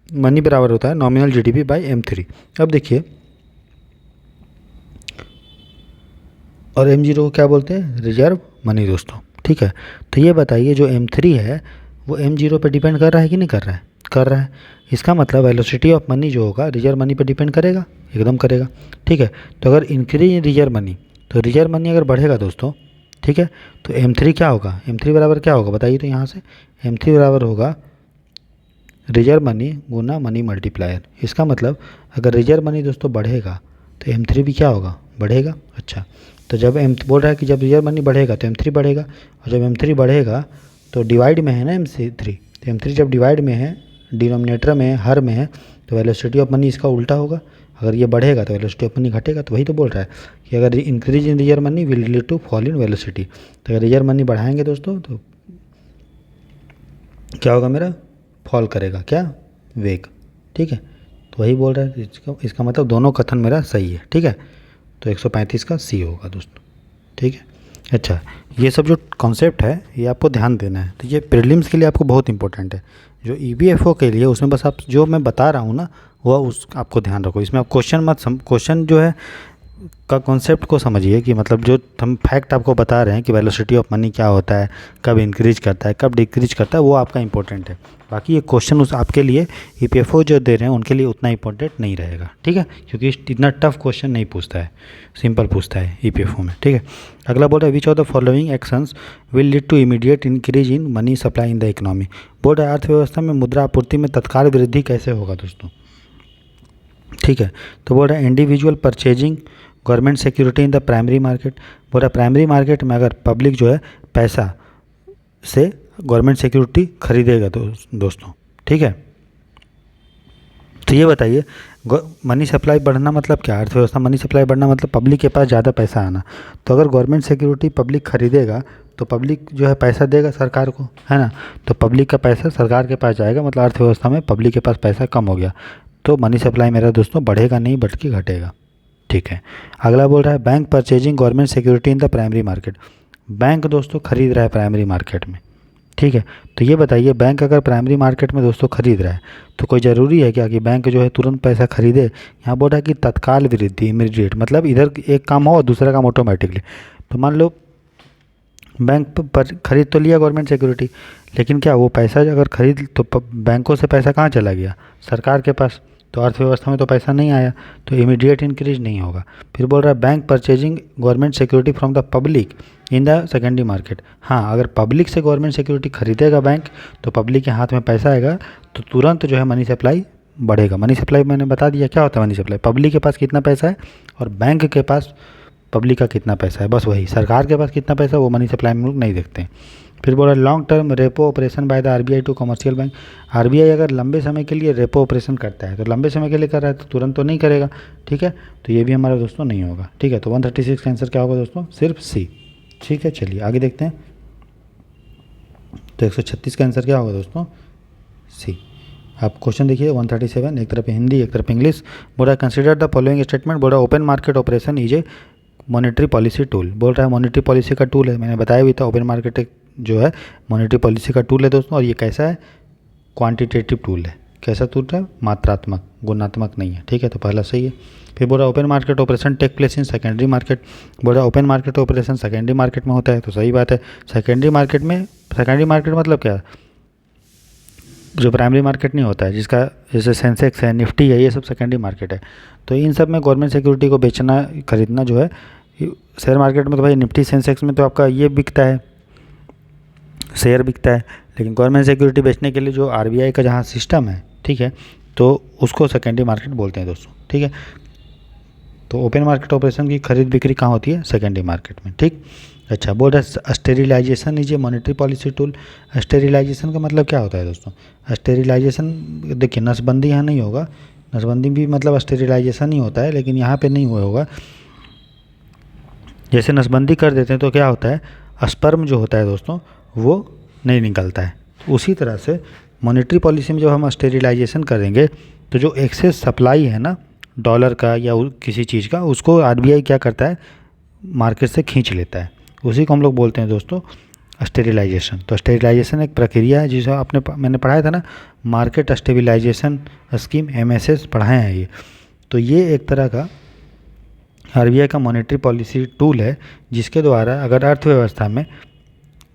मनी बराबर होता है नॉमिनल जीडीपी बाय M3। अब देखिए, और M0 को क्या बोलते हैं, रिजर्व मनी दोस्तों। ठीक है, तो ये बताइए जो M3 है वो M0 पे डिपेंड कर रहा है कि नहीं कर रहा है, कर रहा है। इसका मतलब वेलोसिटी ऑफ मनी जो होगा रिजर्व मनी पे डिपेंड करेगा, एकदम करेगा। ठीक है, तो अगर इंक्रीज इन रिजर्व मनी, तो रिजर्व मनी अगर बढ़ेगा दोस्तों, ठीक है, तो M3 क्या होगा, M3 बराबर क्या होगा बताइए, तो यहाँ से M3 बराबर होगा रिजर्व मनी गुना मनी मल्टीप्लायर। इसका मतलब अगर रिजर्व मनी दोस्तों बढ़ेगा तो M3 भी क्या होगा, बढ़ेगा। अच्छा, तो जब बोल रहा है कि जब रिजर्व मनी बढ़ेगा तो M3 बढ़ेगा, और जब M3 बढ़ेगा तो डिवाइड में है ना M3, तो M3 जब डिवाइड में है, डिनोमिनेटर में है, हर में है, तो वेलोसिटी ऑफ मनी इसका उल्टा होगा। अगर ये बढ़ेगा तो वेलोसिटी ऑफ मनी घटेगा। तो वही तो बोल रहा है कि अगर increase in reserve money will lead to fall in velocity. तो अगर रिजर्व मनी बढ़ाएंगे दोस्तों तो क्या होगा, मेरा फॉल करेगा, क्या वेग। ठीक है, तो वही बोल रहा है, इसका मतलब दोनों कथन मेरा सही है। ठीक है, तो 135 का सी होगा दोस्तों। ठीक है, अच्छा, ये सब जो कॉन्सेप्ट है ये आपको ध्यान देना है। तो ये प्रीलिम्स के लिए आपको बहुत इंपॉर्टेंट है। जो ईपीएफओ के लिए उसमें बस आप जो मैं बता रहा हूँ ना वो उस आपको ध्यान रखो। इसमें आप क्वेश्चन जो है का कॉन्सेप्ट को समझिए कि मतलब जो हम फैक्ट आपको बता रहे हैं कि वेलोसिटी ऑफ मनी क्या होता है, कब इंक्रीज करता है, कब डिक्रीज करता है, वो आपका इंपॉर्टेंट है। बाकी ये क्वेश्चन उस आपके लिए ईपीएफओ जो दे रहे हैं उनके लिए उतना इंपॉर्टेंट नहीं रहेगा। ठीक है, क्योंकि इतना टफ क्वेश्चन नहीं पूछता है, सिंपल पूछता है ईपीएफओ में। ठीक है, अगला बोल रहा है which of the following actions will lead to immediate increase in money supply in the economy. बोल रहा है अर्थव्यवस्था में मुद्रा आपूर्ति में तत्काल वृद्धि कैसे होगा दोस्तों। ठीक है, तो बोल रहा है individual purchasing government security in the primary market. बोल रहा है प्राइमरी मार्केट में अगर पब्लिक जो है पैसा से गवर्नमेंट सिक्योरिटी खरीदेगा दोस्तों। ठीक है, तो ये बताइए मनी सप्लाई बढ़ना मतलब क्या, अर्थव्यवस्था मनी सप्लाई बढ़ना मतलब पब्लिक के पास ज़्यादा पैसा आना। तो अगर गवर्नमेंट सिक्योरिटी पब्लिक खरीदेगा तो पब्लिक जो है पैसा देगा सरकार को, है ना, तो पब्लिक का पैसा सरकार के पास जाएगा, मतलब अर्थव्यवस्था में पब्लिक के पास पैसा कम हो गया, तो मनी सप्लाई मेरा दोस्तों बढ़ेगा नहीं बल्कि घटेगा। ठीक है, अगला बोल रहा है bank purchasing government security in the primary market. Bank दोस्तों खरीद रहा है प्राइमरी मार्केट में। ठीक है, तो ये बताइए बैंक अगर प्राइमरी मार्केट में दोस्तों खरीद रहा है तो कोई ज़रूरी है क्या कि बैंक जो है तुरंत पैसा खरीदे। यहाँ बोल रहा है कि तत्काल वृद्धि, इमीडिएट, मतलब इधर एक काम हो और दूसरा काम ऑटोमेटिकली। तो मान लो बैंक पर खरीद तो लिया गवर्नमेंट सिक्योरिटी, लेकिन क्या वो पैसा अगर खरीद तो बैंकों से पैसा कहाँ चला गया, सरकार के पास, तो अर्थव्यवस्था में तो पैसा नहीं आया, तो इमीडिएट इंक्रीज नहीं होगा। फिर बोल रहा है bank purchasing government security from the public in the secondary market. हाँ, अगर पब्लिक से गवर्नमेंट सिक्योरिटी खरीदेगा बैंक तो पब्लिक के हाथ में पैसा आएगा, तो तुरंत जो है मनी सप्लाई बढ़ेगा। मनी सप्लाई मैंने बता दिया क्या होता है मनी सप्लाई, पब्लिक के पास कितना पैसा है और बैंक के पास पब्लिक का कितना पैसा है, बस वही। सरकार के पास कितना पैसा है वो मनी सप्लाई में लोग नहीं देखते हैं। फिर बोला long term repo operation by the RBI to commercial bank. RBI अगर लंबे समय के लिए रेपो ऑपरेशन करता है तो लंबे समय के लिए कर रहा है तो तुरंत तो नहीं करेगा। ठीक है, तो ये भी हमारा दोस्तों नहीं होगा। ठीक है, तो 136 का आंसर क्या होगा दोस्तों, सिर्फ सी। ठीक है, चलिए आगे देखते हैं। तो 136 का आंसर क्या होगा दोस्तों, सी। आप क्वेश्चन देखिए 137, एक तरफ हिंदी एक तरफ इंग्लिश। बोला कंसिडर द फॉलोइंग स्टेटमेंट। बोला open market operation is a monetary policy tool. बोल रहा है मॉनेटरी पॉलिसी का टूल है, मैंने बताया भी था ओपन मार्केट एक जो है मॉनेटरी पॉलिसी का टूल है दोस्तों। और ये कैसा है, क्वांटिटेटिव टूल है। कैसा टूल है, मात्रात्मक, गुणात्मक नहीं है। ठीक है, तो पहला सही है। फिर बोल रहा open market operation take place in secondary market. बोल रहा open market operation secondary market में होता है, तो सही बात है। सेकेंडरी मार्केट मतलब क्या, जो प्राइमरी मार्केट नहीं होता है, जिसका जैसे सेंसेक्स है, निफ्टी है, ये सब सेकेंडरी मार्केट है। तो इन सब में गवर्नमेंट सिक्योरिटी को बेचना खरीदना जो है, शेयर मार्केट में तो भाई निफ्टी सेंसेक्स में तो आपका ये बिकता है, शेयर बिकता है, लेकिन गवर्नमेंट सिक्योरिटी बेचने के लिए जो आरबीआई का जहाँ सिस्टम है, ठीक है, तो उसको सेकेंडरी मार्केट बोलते हैं दोस्तों। ठीक है, तो ओपन मार्केट ऑपरेशन की खरीद बिक्री कहाँ होती है, सेकेंडरी मार्केट में। ठीक, अच्छा, board sterilization is a monetary policy tool. Sterilization का मतलब क्या होता है दोस्तों, स्टेरिलाइजेशन देखिए नसबंदी यहाँ नहीं होगा, नसबंदी भी मतलब स्टेरिलाइजेशन ही होता है, लेकिन यहाँ पे नहीं हुआ होगा। जैसे नसबंदी कर देते हैं तो क्या होता है, स्पर्म जो होता है दोस्तों वो नहीं निकलता है। तो उसी तरह से मॉनेटरी पॉलिसी में जब हम स्टेरिलाइजेशन करेंगे तो जो एक्सेस सप्लाई है ना डॉलर का या किसी चीज़ का, उसको आरबीआई क्या करता है, मार्केट से खींच लेता है। उसी को हम लोग बोलते हैं दोस्तों स्टेरिलाइजेशन। तो स्टेरिलाइजेशन एक प्रक्रिया है जिसे मैंने पढ़ाया था ना, मार्केट स्टेबिलाइजेशन स्कीम, MSS पढ़ाए हैं ये। तो ये एक तरह का आरबीआई का मॉनेटरी पॉलिसी टूल है, जिसके द्वारा अगर अर्थव्यवस्था में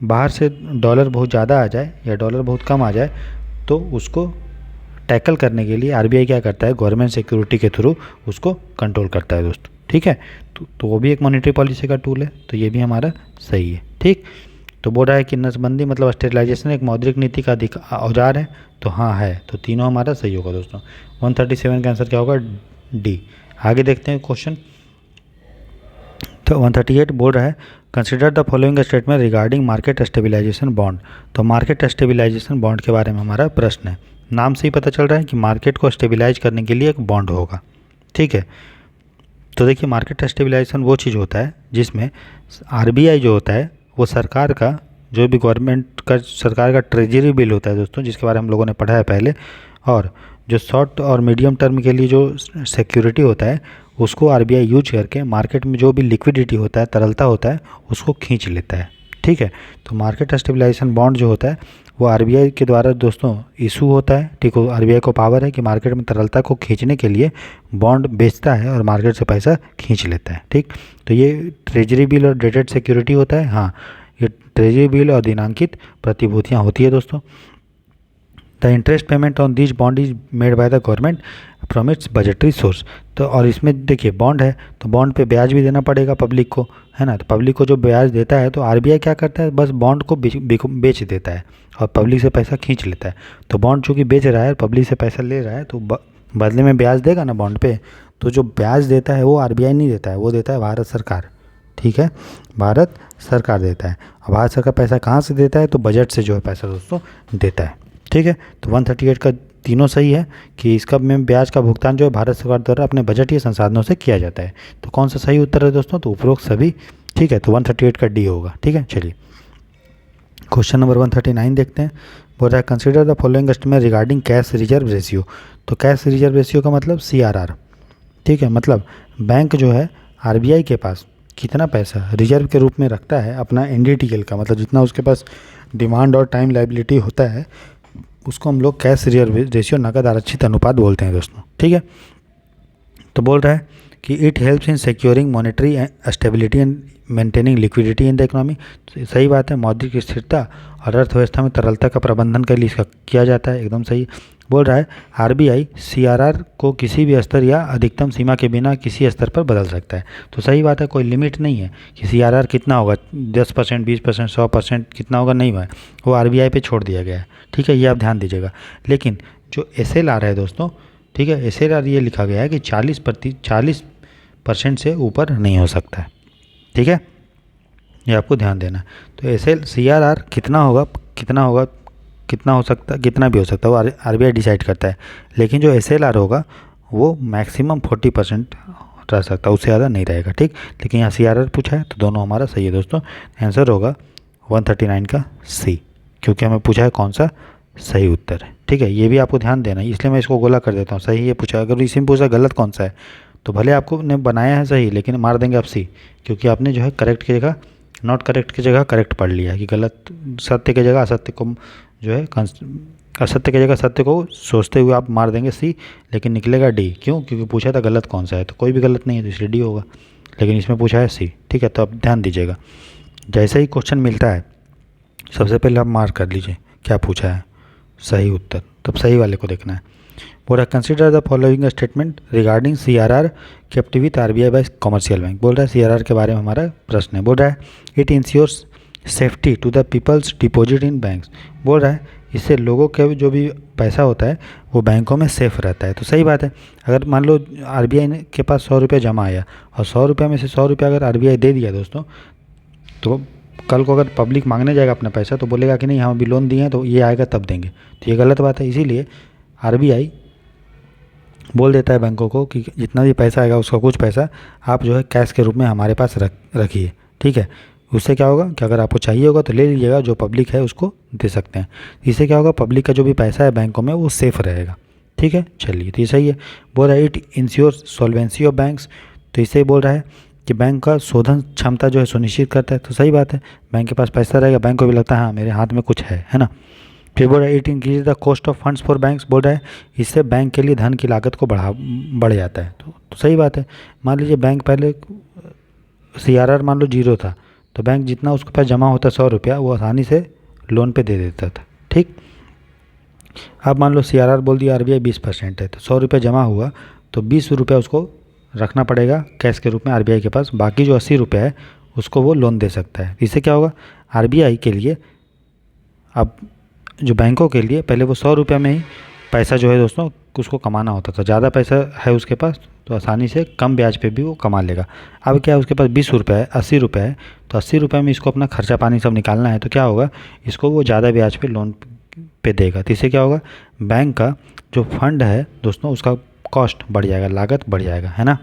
बाहर से डॉलर बहुत ज़्यादा आ जाए या डॉलर बहुत कम आ जाए तो उसको टैकल करने के लिए आरबीआई क्या करता है, गवर्नमेंट सिक्योरिटी के थ्रू उसको कंट्रोल करता है दोस्तों। ठीक है, तो वो भी एक मॉनेटरी पॉलिसी का टूल है, तो ये भी हमारा सही है। ठीक, तो बोल रहा है कि नसबंदी मतलब स्टेरिलाइजेशन एक मौद्रिक नीति का औजार है, तो हाँ है, तो तीनों हमारा सही होगा दोस्तों। 137 का आंसर क्या होगा, डी। आगे देखते हैं क्वेश्चन। तो 138 बोल रहा है consider the following statement regarding market stabilisation bond. तो मार्केट स्टेबिलाइजेशन बॉन्ड के बारे में हमारा प्रश्न है। नाम से ही पता चल रहा है कि मार्केट को स्टेबिलाइज करने के लिए एक बॉन्ड होगा। ठीक है, तो देखिए मार्केट स्टेबिलाइजेशन वो चीज़ होता है जिसमें आरबीआई जो होता है वो सरकार का जो भी गवर्नमेंट का सरकार का ट्रेजरी बिल होता है दोस्तों, जिसके बारे में हम लोगों ने पढ़ा है पहले, और जो शॉर्ट और मीडियम टर्म के लिए जो सिक्योरिटी होता है उसको आरबीआई यूज करके मार्केट में जो भी लिक्विडिटी होता है, तरलता होता है, उसको खींच लेता है। ठीक है, तो मार्केट स्टेबलाइजेशन बॉन्ड जो होता है वो आरबीआई के द्वारा दोस्तों इशू होता है। ठीक है, आरबीआई को पावर है कि मार्केट में तरलता को खींचने के लिए बॉन्ड बेचता है और मार्केट से पैसा खींच लेता है। ठीक, तो ये ट्रेजरी बिल और डेटेड सिक्योरिटी होता है। हाँ, ये ट्रेजरी बिल और दिनांकित प्रतिभूतियाँ होती है दोस्तों। The interest payment on this bond is made by the government from its budgetary source. तो और इसमें देखिए बॉन्ड है तो बॉन्ड पे ब्याज भी देना पड़ेगा पब्लिक को, है ना। तो पब्लिक को जो ब्याज देता है तो आरबीआई क्या करता है, बस बॉन्ड को बेच देता है और पब्लिक से पैसा खींच लेता है। तो बॉन्ड चूँकि बेच रहा है, पब्लिक से पैसा ले रहा है, तो बदले में ब्याज देगा ना बॉन्ड पे। तो जो ब्याज देता है वो आरबीआई नहीं देता है, वो देता है भारत सरकार। ठीक है, भारत सरकार देता है। और भारत सरकार पैसा कहाँ से देता है, तो बजट से जो है पैसा दोस्तों देता है। ठीक है, तो 138 का तीनों सही है कि इसका में ब्याज का भुगतान जो है भारत सरकार द्वारा अपने बजटीय संसाधनों से किया जाता है। तो कौन सा सही उत्तर है दोस्तों, तो उपरोक्त सभी। ठीक है, तो 138 का डी होगा। ठीक है, चलिए क्वेश्चन नंबर 139 देखते हैं। बोल रहा है consider the following estimate regarding cash reserve ratio. तो कैश रिजर्व रेशियो का मतलब CRR। ठीक है, मतलब बैंक जो है आरबीआई के पास कितना पैसा रिजर्व के रूप में रखता है अपना NDTL का, मतलब जितना उसके पास डिमांड और टाइम लायबिलिटी होता है उसको हम लोग कैश रिजर्व रेशियो, नकद आरक्षित अनुपात बोलते हैं दोस्तों। ठीक है, तो बोल रहा है कि it helps in securing monetary stability and maintaining liquidity in the economy. तो सही बात है, मौद्रिक स्थिरता और अर्थव्यवस्था में तरलता का प्रबंधन के लिए इसका किया जाता है, एकदम सही। बोल रहा है आरबीआई CRR को किसी भी स्तर या अधिकतम सीमा के बिना किसी स्तर पर बदल सकता है। तो सही बात है, कोई लिमिट नहीं है कि CRR कितना होगा, 10%, 20%, 100% कितना होगा, नहीं है, वो आरबीआई पे छोड़ दिया गया है। ठीक है, ये आप ध्यान दीजिएगा। लेकिन जो SLR है दोस्तों, ठीक है, SLR ये लिखा गया है कि 40% से ऊपर नहीं हो सकता है। ठीक है, ये आपको ध्यान देना है। तो CRR कितना होगा, कितना हो सकता है, कितना भी हो सकता है, वो आरबीआई डिसाइड करता है। लेकिन जो SLR होगा वो मैक्सिमम 40% रह सकता है, उससे ज़्यादा नहीं रहेगा। ठीक, लेकिन यहाँ CRR पूछा है तो दोनों हमारा सही है दोस्तों। आंसर होगा 139 का C, क्योंकि हमें पूछा है कौन सा सही उत्तर है। ठीक है, ये भी आपको ध्यान देना है, इसलिए मैं इसको गोला कर देता हूँ। सही ये पूछा, अगर इसी में पूछा गलत कौन सा है तो भले आपको ने बनाया है सही, लेकिन मार देंगे आप C, क्योंकि आपने जो है करेक्ट की जगह नॉट करेक्ट की जगह करेक्ट पढ़ लिया है कि गलत, सत्य की जगह असत्य को जो है असत्य की जगह सत्य को सोचते हुए आप मार देंगे C, लेकिन निकलेगा D। क्यों, क्योंकि पूछा था गलत कौन सा है, तो कोई भी गलत नहीं है तो इसलिए D होगा, लेकिन इसमें पूछा है C। ठीक है, तो अब ध्यान दीजिएगा, जैसे ही क्वेश्चन मिलता है सबसे पहले आप मार्क कर लीजिए क्या पूछा है सही उत्तर, तब सही वाले को देखना है। बोल रहा है consider the following statement regarding CRR kept with RBI bye commercial bank. बोल रहा है CRR के बारे में हमारा प्रश्न है। बोल रहा है it insures safety to the people's deposit in banks. बोल रहा है इससे लोगों के जो भी पैसा होता है वो बैंकों में सेफ रहता है। तो सही बात है, अगर मान लो आरबीआई के पास 100 रुपये जमा आया और 100 रुपये में से 100 रुपये अगर आरबीआई दे दिया दोस्तों, तो कल को अगर पब्लिक मांगने जाएगा अपना पैसा तो बोलेगा कि नहीं हम अभी लोन दिए हैं तो ये आएगा तब देंगे, तो ये गलत बात है। इसीलिए आरबीआई बोल देता है बैंकों को कि जितना भी पैसा आएगा उसका कुछ पैसा आप जो है कैश के रूप में हमारे पास रखिए। ठीक है, उससे क्या होगा कि अगर आपको चाहिए होगा तो ले लीजिएगा, जो पब्लिक है उसको दे सकते हैं। इससे क्या होगा, पब्लिक का जो भी पैसा है बैंकों में वो सेफ़ रहेगा। ठीक है, चलिए तो ये सही है। बोल रहा है it insures solvency of banks. तो इससे बोल रहा है कि बैंक का शोधन क्षमता जो है सुनिश्चित करता है। तो सही बात है, बैंक के पास पैसा रहेगा, बैंक को भी लगता है हाँ मेरे हाथ में कुछ है ना। फिर बोल रहा है it increase the cost of funds for banks. बोल रहा है इससे बैंक के लिए धन की लागत को बढ़ जाता है। तो सही बात है, मान लीजिए बैंक पहले CRR मान लो 0 था तो बैंक जितना उसके पास जमा होता 100 रुपया वो आसानी से लोन पे दे देता था। ठीक, अब मान लो CRR बोल दिया आरबीआई 20% है तो 100 रुपये जमा हुआ तो 20 रुपये उसको रखना पड़ेगा कैश के रूप में आरबीआई के पास, बाकी जो 80 रुपये है उसको वो लोन दे सकता है। इससे क्या होगा, आरबीआई के लिए अब जो बैंकों के लिए पहले वो 100 रुपये में ही पैसा जो है दोस्तों उसको कमाना होता था, ज़्यादा पैसा है उसके पास तो आसानी से कम ब्याज पे भी वो कमा लेगा। अब क्या है उसके पास 20 रुपये है, 80 रुपये है, तो 80 रुपये में इसको अपना खर्चा पानी सब निकालना है, तो क्या होगा इसको वो ज़्यादा ब्याज पे लोन पे देगा। तो इससे क्या होगा, बैंक का जो फंड है दोस्तों उसका कॉस्ट बढ़ जाएगा, लागत बढ़ जाएगा, है ना।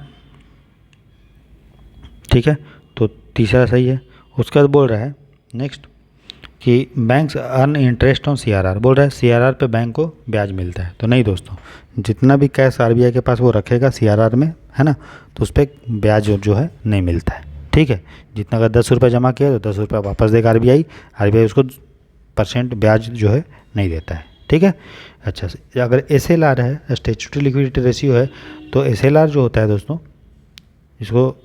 ठीक है, तो तीसरा सही है। उसके बाद बोल रहा है नेक्स्ट कि banks earn interest on CRR, बोल रहा है सीआरआर पे बैंक को ब्याज मिलता है। तो नहीं दोस्तों, जितना भी कैश आरबीआई के पास वो रखेगा सीआरआर में, है ना, तो उस पर ब्याज जो है नहीं मिलता है। ठीक है, जितना अगर 10 रुपये जमा किया तो 10 रुपये वापस देगा आरबीआई, आरबीआई उसको % ब्याज जो है नहीं देता है। ठीक है। अच्छा, अगर एसएलआर है, स्टैट्यूटरी लिक्विडिटी रेशियो है, तो एसएलआर जो होता है दोस्तों, इसको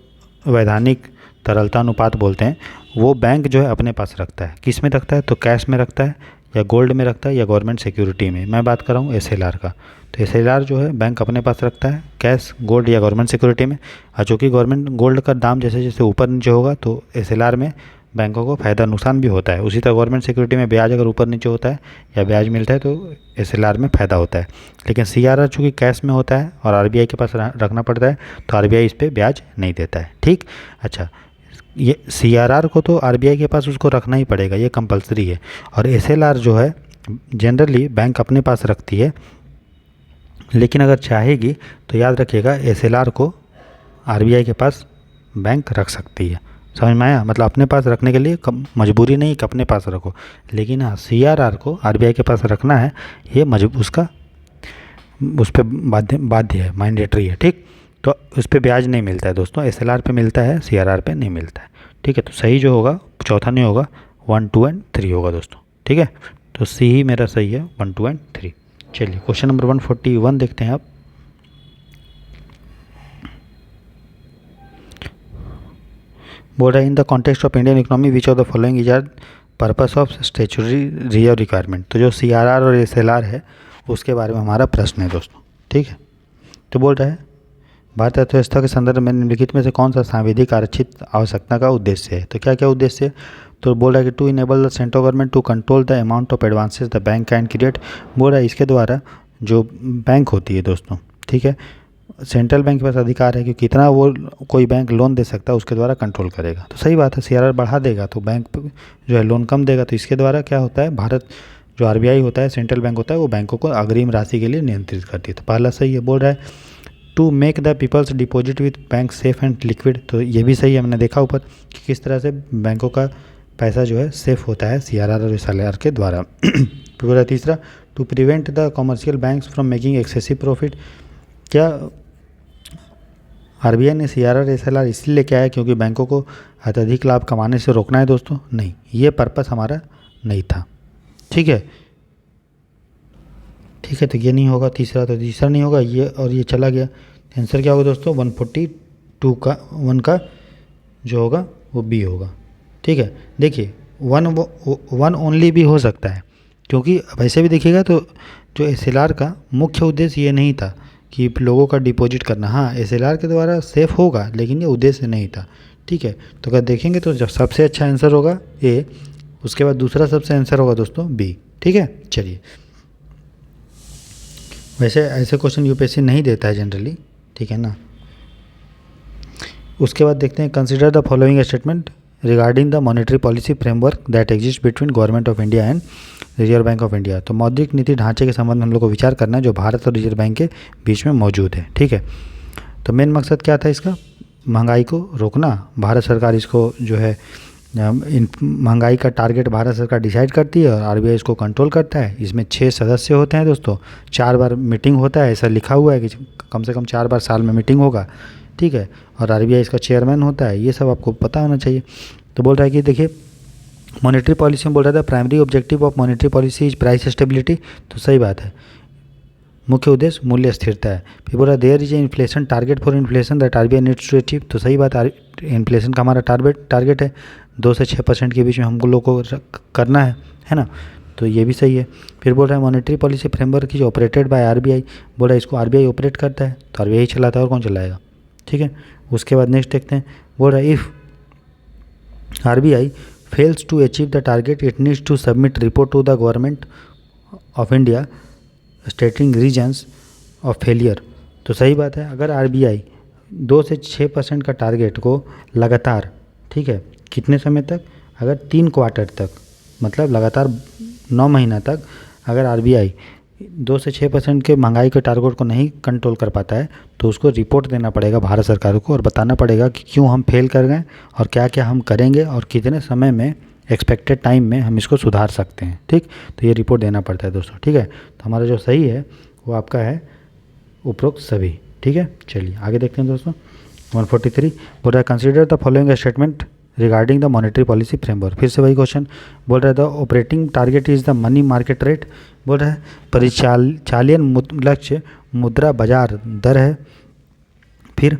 वैधानिक तरलता अनुपात बोलते हैं, वो बैंक जो है अपने पास रखता है। किस में रखता है? तो कैश में रखता है, या गोल्ड में रखता है, या गवर्नमेंट सिक्योरिटी में। मैं बात कर रहा हूँ एसएलआर का। तो एसएलआर जो है बैंक अपने पास रखता है, कैश, गोल्ड या गवर्नमेंट सिक्योरिटी में। और चूँकि गवर्नमेंट गोल्ड का दाम जैसे जैसे ऊपर नीचे होगा तो एसएलआर में बैंकों को फ़ायदा नुकसान भी होता है। उसी तरह गवर्नमेंट सिक्योरिटी में ब्याज अगर ऊपर नीचे होता है या ब्याज मिलता है तो एसएलआर में फ़ायदा होता है। लेकिन सीआरआर चूँकि कैश में होता है और आरबीआई के पास रखना पड़ता है, तो आरबीआई इस पर ब्याज नहीं देता है। ठीक। अच्छा, ये सीआरआर को तो आरबीआई के पास उसको रखना ही पड़ेगा, ये कंपलसरी है। और एसएलआर जो है जनरली बैंक अपने पास रखती है, लेकिन अगर चाहेगी तो याद रखिएगा एसएलआर को आरबीआई के पास बैंक रख सकती है। समझ में आया? मतलब अपने पास रखने के लिए मजबूरी नहीं कि अपने पास रखो, लेकिन हाँ सीआरआर को आरबीआई के पास रखना है, ये उसका उस पर बाध्य है, मैंडेटरी है। ठीक। तो उस पर ब्याज नहीं मिलता है दोस्तों, एसएलआर पे मिलता है, सीआरआर पे नहीं मिलता है। ठीक है, तो सही जो होगा चौथा नहीं होगा, 1, 2 एंड 3 होगा दोस्तों। ठीक है, तो सी ही मेरा सही है, 1, 2 एंड 3। चलिए क्वेश्चन नंबर 141 देखते हैं आप। बोल रहा है in the context of Indian economy which of the following is are purpose of statutory reserve requirement. तो जो सीआरआर और एसएलआर है उसके बारे में हमारा प्रश्न है दोस्तों। ठीक है, तो बोल रहा है भारतीय अर्थव्यवस्था के संदर्भ में निम्नलिखित में से कौन सा सांविधिक आरक्षित आवश्यकता का उद्देश्य है। तो क्या क्या उद्देश्य है? तो बोल रहा है कि to enable the central government to control the amount of advances the bank can create. बोल रहा है इसके द्वारा जो बैंक होती है दोस्तों, ठीक है, सेंट्रल बैंक के पास अधिकार है कि कितना वो कोई बैंक लोन दे सकता है उसके द्वारा कंट्रोल करेगा। तो सही बात है, सीआरआर बढ़ा देगा तो बैंक जो है लोन कम देगा। तो इसके द्वारा क्या होता है, भारत जो आरबीआई होता है, सेंट्रल बैंक होता है, वो बैंकों को अग्रिम राशि के लिए नियंत्रित करती है। तो पहला सही है। बोल रहा है to make the people's deposit with bank safe and liquid. तो ये भी सही है, हमने देखा ऊपर कि किस तरह से बैंकों का पैसा जो है सेफ होता है सीआरआर और एसएलआर के द्वारा। पूरा तीसरा, to prevent the commercial banks from making excessive profit. क्या आरबीआई ने सीआरआर एसएलआर इसलिए लेके आया क्योंकि बैंकों को अत्यधिक लाभ कमाने से रोकना है दोस्तों? नहीं, ये पर्पस हमारा नहीं था। ठीक है, ठीक है, तो ये नहीं होगा तीसरा, तो तीसरा नहीं होगा ये, और ये चला गया। आंसर क्या होगा दोस्तों? 142 का 1 का जो होगा वो बी होगा। ठीक है, देखिए 1 ओनली भी हो सकता है, क्योंकि वैसे भी देखिएगा तो जो एसएलआर का मुख्य उद्देश्य ये नहीं था कि लोगों का डिपॉजिट करना। हाँ, एसएलआर के द्वारा सेफ होगा, लेकिन ये उद्देश्य नहीं था। ठीक है, तो अगर देखेंगे तो जब सबसे अच्छा आंसर होगा ए, उसके बाद दूसरा सबसे आंसर होगा दोस्तों बी। ठीक है, चलिए, वैसे ऐसे क्वेश्चन यूपीएससी नहीं देता है जनरली, ठीक है ना। उसके बाद देखते हैं, consider the following statement regarding the monetary policy framework that exist between government of India and reserve bank of India. तो मौद्रिक नीति ढांचे के संबंध में हम लोग को विचार करना है जो भारत और रिजर्व बैंक के बीच में मौजूद है। ठीक है, तो मेन मकसद क्या था इसका? महंगाई को रोकना। भारत सरकार इसको जो है महंगाई का टारगेट भारत सरकार डिसाइड करती है और आरबीआई इसको कंट्रोल करता है। इसमें 6 सदस्य होते हैं दोस्तों, 4 बार मीटिंग होता है, ऐसा लिखा हुआ है कि कम से कम 4 बार साल में मीटिंग होगा। ठीक है, और आरबीआई इसका चेयरमैन होता है। ये सब आपको पता होना चाहिए। तो बोल रहा है कि देखिए मॉनेटरी पॉलिसी में बोल रहा था primary objective of monetary policy is price stability. तो सही बात है, मुख्य उद्देश्य मूल्य स्थिरता है। फिर बोला there is a inflation target for inflation that RBI needs to achieve. तो सही बात है, इन्फ्लेशन का हमारा टारगेट है 2 से 6% के बीच में हम लोग को करना है ना। तो ये भी सही है। फिर बोल रहा है monetary policy framework is operated by RBI. बोल रहा है इसको आरबीआई ऑपरेट करता है, तो आरबीआई चलाता है और कौन चलाएगा। ठीक है, उसके बाद नेक्स्ट देखते हैं। बोल रहा है if RBI fails to achieve the target it needs to submit report to the government of India stating reasons of failure. तो सही बात है, अगर आरबीआई 2 से 6% का टारगेट को लगातार, ठीक है, कितने समय तक? अगर 3 क्वार्टर तक, मतलब लगातार 9 महीना तक अगर आरबीआई 2 से 6% के महंगाई के टारगेट को नहीं कंट्रोल कर पाता है तो उसको रिपोर्ट देना पड़ेगा भारत सरकार को और बताना पड़ेगा कि क्यों हम फेल कर गए और क्या क्या हम करेंगे और कितने समय में एक्सपेक्टेड टाइम में हम इसको सुधार सकते हैं। ठीक, तो ये रिपोर्ट देना पड़ता है दोस्तों। ठीक है, तो हमारा जो सही है वो आपका है उपरोक्त सभी। ठीक है, चलिए आगे देखते हैं दोस्तों। 143 बोल रहा है consider the following statement regarding the monetary policy framework. फिर से वही क्वेश्चन बोल रहा है the operating target is the money market rate. बोल रहा है परिचालन लक्ष्य मुद्रा बाजार दर है। फिर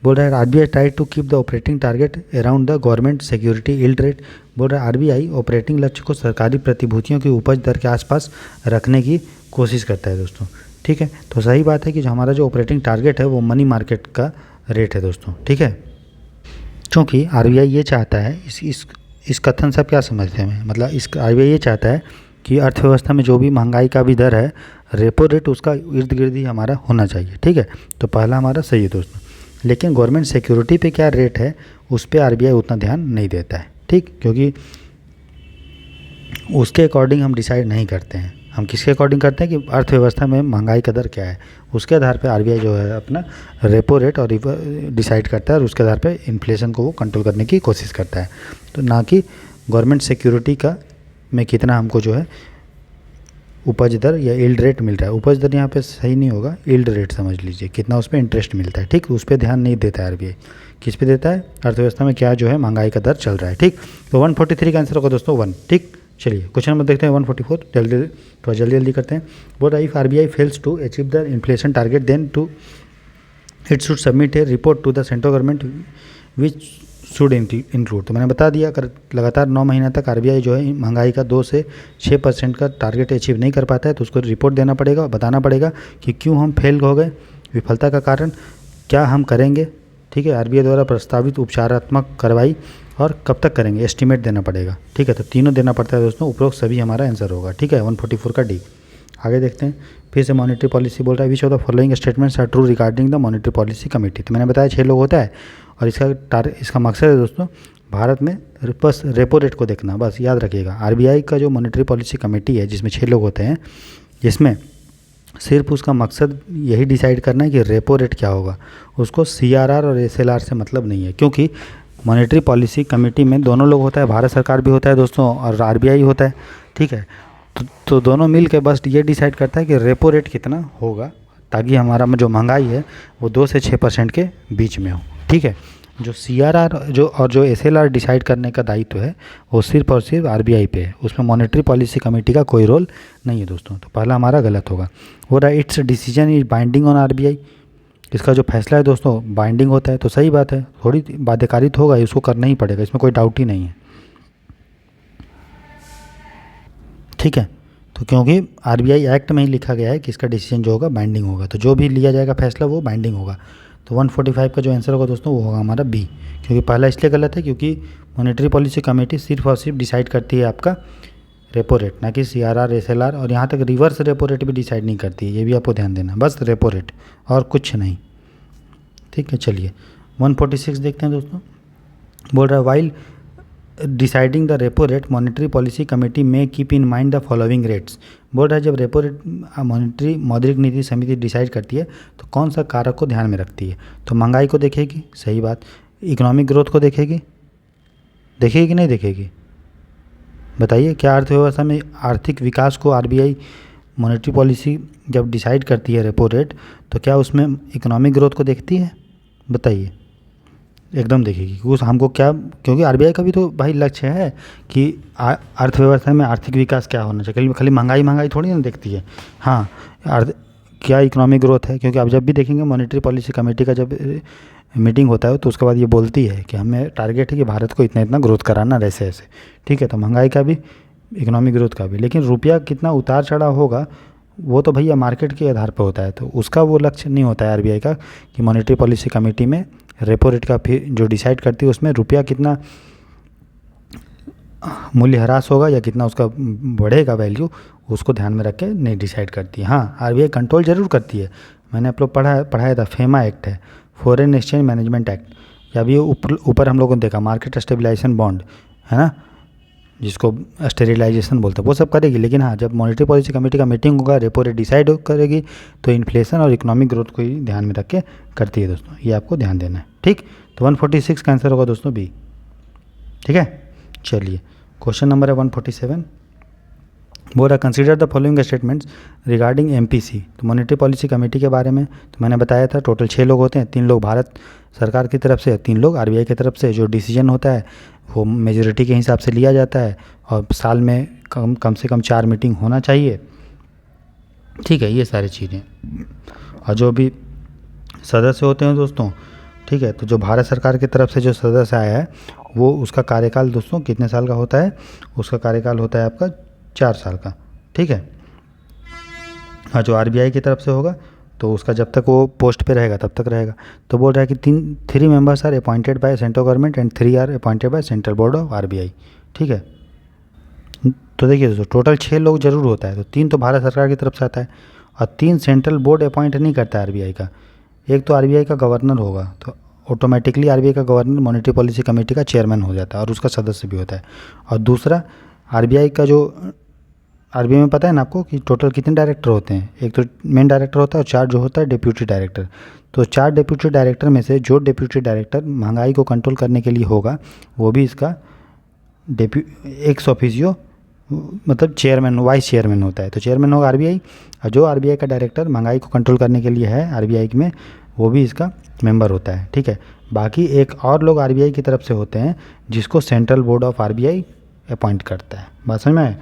बोल रहा है RBI try to keep the operating target around the government security yield rate. बोल रहा है आरबीआई ऑपरेटिंग लक्ष्य को सरकारी प्रतिभूतियों की उपज दर के आसपास रखने की कोशिश करता है दोस्तों। ठीक है, तो सही बात है कि जो हमारा जो ऑपरेटिंग टारगेट है वो मनी मार्केट का रेट है दोस्तों। ठीक है, क्योंकि आरबीआई ये चाहता है, इस कथन से आप क्या समझते हैं, मतलब इस आरबीआई ये चाहता है कि अर्थव्यवस्था में जो भी महंगाई का भी दर है, रेपो रेट उसका इर्द गिर्द ही हमारा होना चाहिए। ठीक है, तो पहला हमारा सही है दोस्तों। लेकिन गवर्नमेंट सिक्योरिटी पे क्या रेट है उस पर आरबीआई उतना ध्यान नहीं देता है। ठीक, क्योंकि उसके अकॉर्डिंग हम डिसाइड नहीं करते हैं। हम किसके अकॉर्डिंग करते हैं कि अर्थव्यवस्था में महंगाई का दर क्या है, उसके आधार पे आरबीआई जो है अपना रेपो रेट और डिसाइड करता है और उसके आधार पे इन्फ्लेशन को वो कंट्रोल करने की कोशिश करता है। तो ना कि गवर्नमेंट सिक्योरिटी का में कितना हमको जो है उपज दर या यील्ड रेट मिल रहा है। उपज दर यहाँ पे सही नहीं होगा, यील्ड रेट समझ लीजिए, कितना उस पर इंटरेस्ट मिलता है। ठीक, उस पर ध्यान नहीं देता है आरबीआई। किस पे देता है, अर्थव्यवस्था में क्या जो है महंगाई का दर चल रहा है। ठीक, तो 143 का आंसर होगा दोस्तों 1। ठीक, चलिए क्वेश्चन नंबर देखते हैं 144, थोड़ा जल्दी करते हैं। बोल if RBI fails to achieve the inflation target then to it should submit a report to the central government which should include. तो मैंने बता दिया, अगर लगातार 9 महीने तक आरबीआई जो है महंगाई का 2 से 6% का टारगेट अचीव नहीं कर पाता है तो उसको रिपोर्ट देना पड़ेगा, बताना पड़ेगा कि क्यों हम फेल हो गए, विफलता का कारण क्या हम करेंगे। ठीक है, आरबीआई द्वारा प्रस्तावित उपचारात्मक कार्रवाई और कब तक करेंगे, एस्टिमेट देना पड़ेगा। ठीक है, तो तीनों देना पड़ता है दोस्तों, उपरोक्त सभी हमारा आंसर होगा। ठीक है, 144 का डी। आगे देखते हैं, फिर से मॉनेटरी पॉलिसी बोल रहा है which of the following statements are true regarding the monetary policy committee. तो मैंने बताया 6 लोग होता है और इसका मकसद है दोस्तों भारत में बस रेपो रेट को देखना, बस याद रखिएगा। आरबीआई का जो मॉनेटरी पॉलिसी कमेटी है जिसमें 6 लोग होते हैं, जिसमें सिर्फ उसका मकसद यही डिसाइड करना है कि रेपो रेट क्या होगा, उसको सीआरआर और एसएलआर से मतलब नहीं है। क्योंकि मॉनेटरी पॉलिसी कमेटी में दोनों लोग होता है, भारत सरकार भी होता है दोस्तों और आरबीआई होता है। ठीक है, तो दोनों मिल के बस ये डिसाइड करता है कि रेपो रेट कितना होगा ताकि हमारा जो महंगाई है वो 2 से 6% के बीच में हो। ठीक है, जो सीआरआर जो एसएलआर डिसाइड करने का दायित्व है वो सिर्फ और सिर्फ आरबीआई पे है, उसमें मॉनेटरी पॉलिसी कमेटी का कोई रोल नहीं है दोस्तों। तो पहला हमारा गलत होगा। वो रहा it's decision is binding on RBI. इसका जो फैसला है दोस्तों बाइंडिंग होता है, तो सही बात है, थोड़ी बाध्यकारित होगा, इसको करना ही पड़ेगा, इसमें कोई डाउट ही नहीं है। ठीक है, तो क्योंकि आरबीआई एक्ट में ही लिखा गया है कि इसका डिसीजन जो होगा बाइंडिंग होगा, तो जो भी लिया जाएगा फैसला वो बाइंडिंग होगा। तो 145 का जो आंसर होगा दोस्तों वो होगा हमारा बी, क्योंकि पहला इसलिए गलत है क्योंकि मॉनेटरी पॉलिसी कमेटी सिर्फ और सिर्फ डिसाइड करती है आपका रेपो रेट, ना कि सीआरआर एसएलआर, और यहाँ तक रिवर्स रेपो रेट भी डिसाइड नहीं करती है, ये भी आपको ध्यान देना, बस रेपो रेट और कुछ नहीं। ठीक है, चलिए 146 देखते हैं दोस्तों। बोल रहा है while deciding the repo rate monetary policy committee में keep in mind the following rates. बोल रहा है जब रेपो रेट मॉनेटरी मौद्रिक नीति समिति डिसाइड करती है तो कौन सा कारक को ध्यान में रखती है, तो महंगाई को देखेगी, सही बात, इकोनॉमिक ग्रोथ को देखेगी कि नहीं देखेगी, बताइए। क्या अर्थव्यवस्था में आर्थिक विकास को आरबीआई मॉनेटरी पॉलिसी जब डिसाइड करती है रेपो रेट तो क्या उसमें इकोनॉमिक ग्रोथ को देखती है, बताइए। एकदम देखेगी, उस हमको क्या, क्योंकि आरबीआई का भी तो भाई लक्ष्य है कि अर्थव्यवस्था में आर्थिक विकास क्या होना चाहिए, खाली महंगाई थोड़ी ना देखती है। हाँ, क्या इकोनॉमिक ग्रोथ है, क्योंकि आप जब भी देखेंगे मॉनेटरी पॉलिसी कमेटी का जब मीटिंग होता है तो उसके बाद ये बोलती है कि हमें टारगेट है कि भारत को इतना ग्रोथ कराना, ऐसे ऐसे। ठीक है, तो महंगाई का भी इकोनॉमिक ग्रोथ का भी, लेकिन रुपया कितना उतार चढ़ाव होगा वो तो भैया मार्केट के आधार पर होता है, तो उसका वो लक्ष्य नहीं होता है आरबीआई का कि मॉनेटरी पॉलिसी कमेटी में रेपो रेट का फिर जो डिसाइड करती है उसमें रुपया कितना मूल्य ह्रास होगा या कितना उसका बढ़ेगा वैल्यू, उसको ध्यान में रख के नहीं डिसाइड करती है। हाँ, आरबीआई कंट्रोल जरूर करती है, मैंने आप लोग पढ़ाया था, फेमा एक्ट है, फॉरेन एक्सचेंज मैनेजमेंट एक्ट, या भी ऊपर हम लोगों ने देखा मार्केट स्टेबलाइजेशन बॉन्ड है ना, जिसको स्टेरिलाइजेशन बोलते हैं, वो सब करेगी। लेकिन हाँ, जब मॉनेटरी पॉलिसी कमेटी का मीटिंग होगा, रेपो रेट डिसाइड करेगी तो इन्फ्लेशन और इकोनॉमिक ग्रोथ को ही ध्यान में रख के करती है दोस्तों, ये आपको ध्यान देना है। ठीक, तो 146 का आंसर होगा दोस्तों बी। ठीक है, चलिए क्वेश्चन नंबर है 147, बोल रहा consider the following statements regarding MPC. तो मॉनेटरी पॉलिसी कमेटी के बारे में तो मैंने बताया था टोटल 6 लोग होते हैं, 3 लोग भारत सरकार की तरफ से, 3 लोग आरबीआई की तरफ से। जो डिसीजन होता है वो मेजोरिटी के हिसाब से लिया जाता है और साल में कम से कम 4 मीटिंग होना चाहिए। ठीक है, ये सारी चीज़ें। और जो भी सदस्य होते हैं दोस्तों, ठीक है, तो जो भारत सरकार की तरफ से जो सदस्य आया है वो उसका कार्यकाल दोस्तों कितने साल का होता है? उसका कार्यकाल होता है आपका 4 साल का। ठीक है। हाँ, जो आरबीआई की तरफ से होगा तो उसका जब तक वो पोस्ट पे रहेगा तब तक रहेगा। तो बोल रहा है कि 3 members are appointed by central government and 3 are appointed by central board of RBI. ठीक है। तो देखिए दोस्तों टोटल 6 लोग जरूर होता है, तो 3 तो भारत सरकार की तरफ से आता है और 3 सेंट्रल बोर्ड अपॉइंट नहीं करता है आरबीआई का। एक तो आरबीआई का गवर्नर होगा, तो ऑटोमेटिकली आरबीआई का गवर्नर मॉनेटरी पॉलिसी कमेटी का चेयरमैन हो जाता है और उसका सदस्य भी होता है। और दूसरा आरबीआई का जो आरबीआई में पता है ना आपको कि टोटल कितने डायरेक्टर होते हैं? एक तो मेन डायरेक्टर होता है और 4 जो होता है डिप्यूटी डायरेक्टर। तो 4 डिप्यूटी डायरेक्टर में से जो डिप्यूटी डायरेक्टर महंगाई को कंट्रोल करने के लिए होगा वो भी इसका एक्स ऑफिसियो मतलब चेयरमैन वाइस चेयरमैन होता है। तो चेयरमैन होगा आरबीआई और जो आरबीआई का डायरेक्टर महंगाई को कंट्रोल करने के लिए है आरबीआई में वो भी इसका मेंबर होता है। ठीक है। बाकी एक और लोग आरबीआई की तरफ से होते हैं जिसको central board of RBI appoint करता है। बात समझ में आए?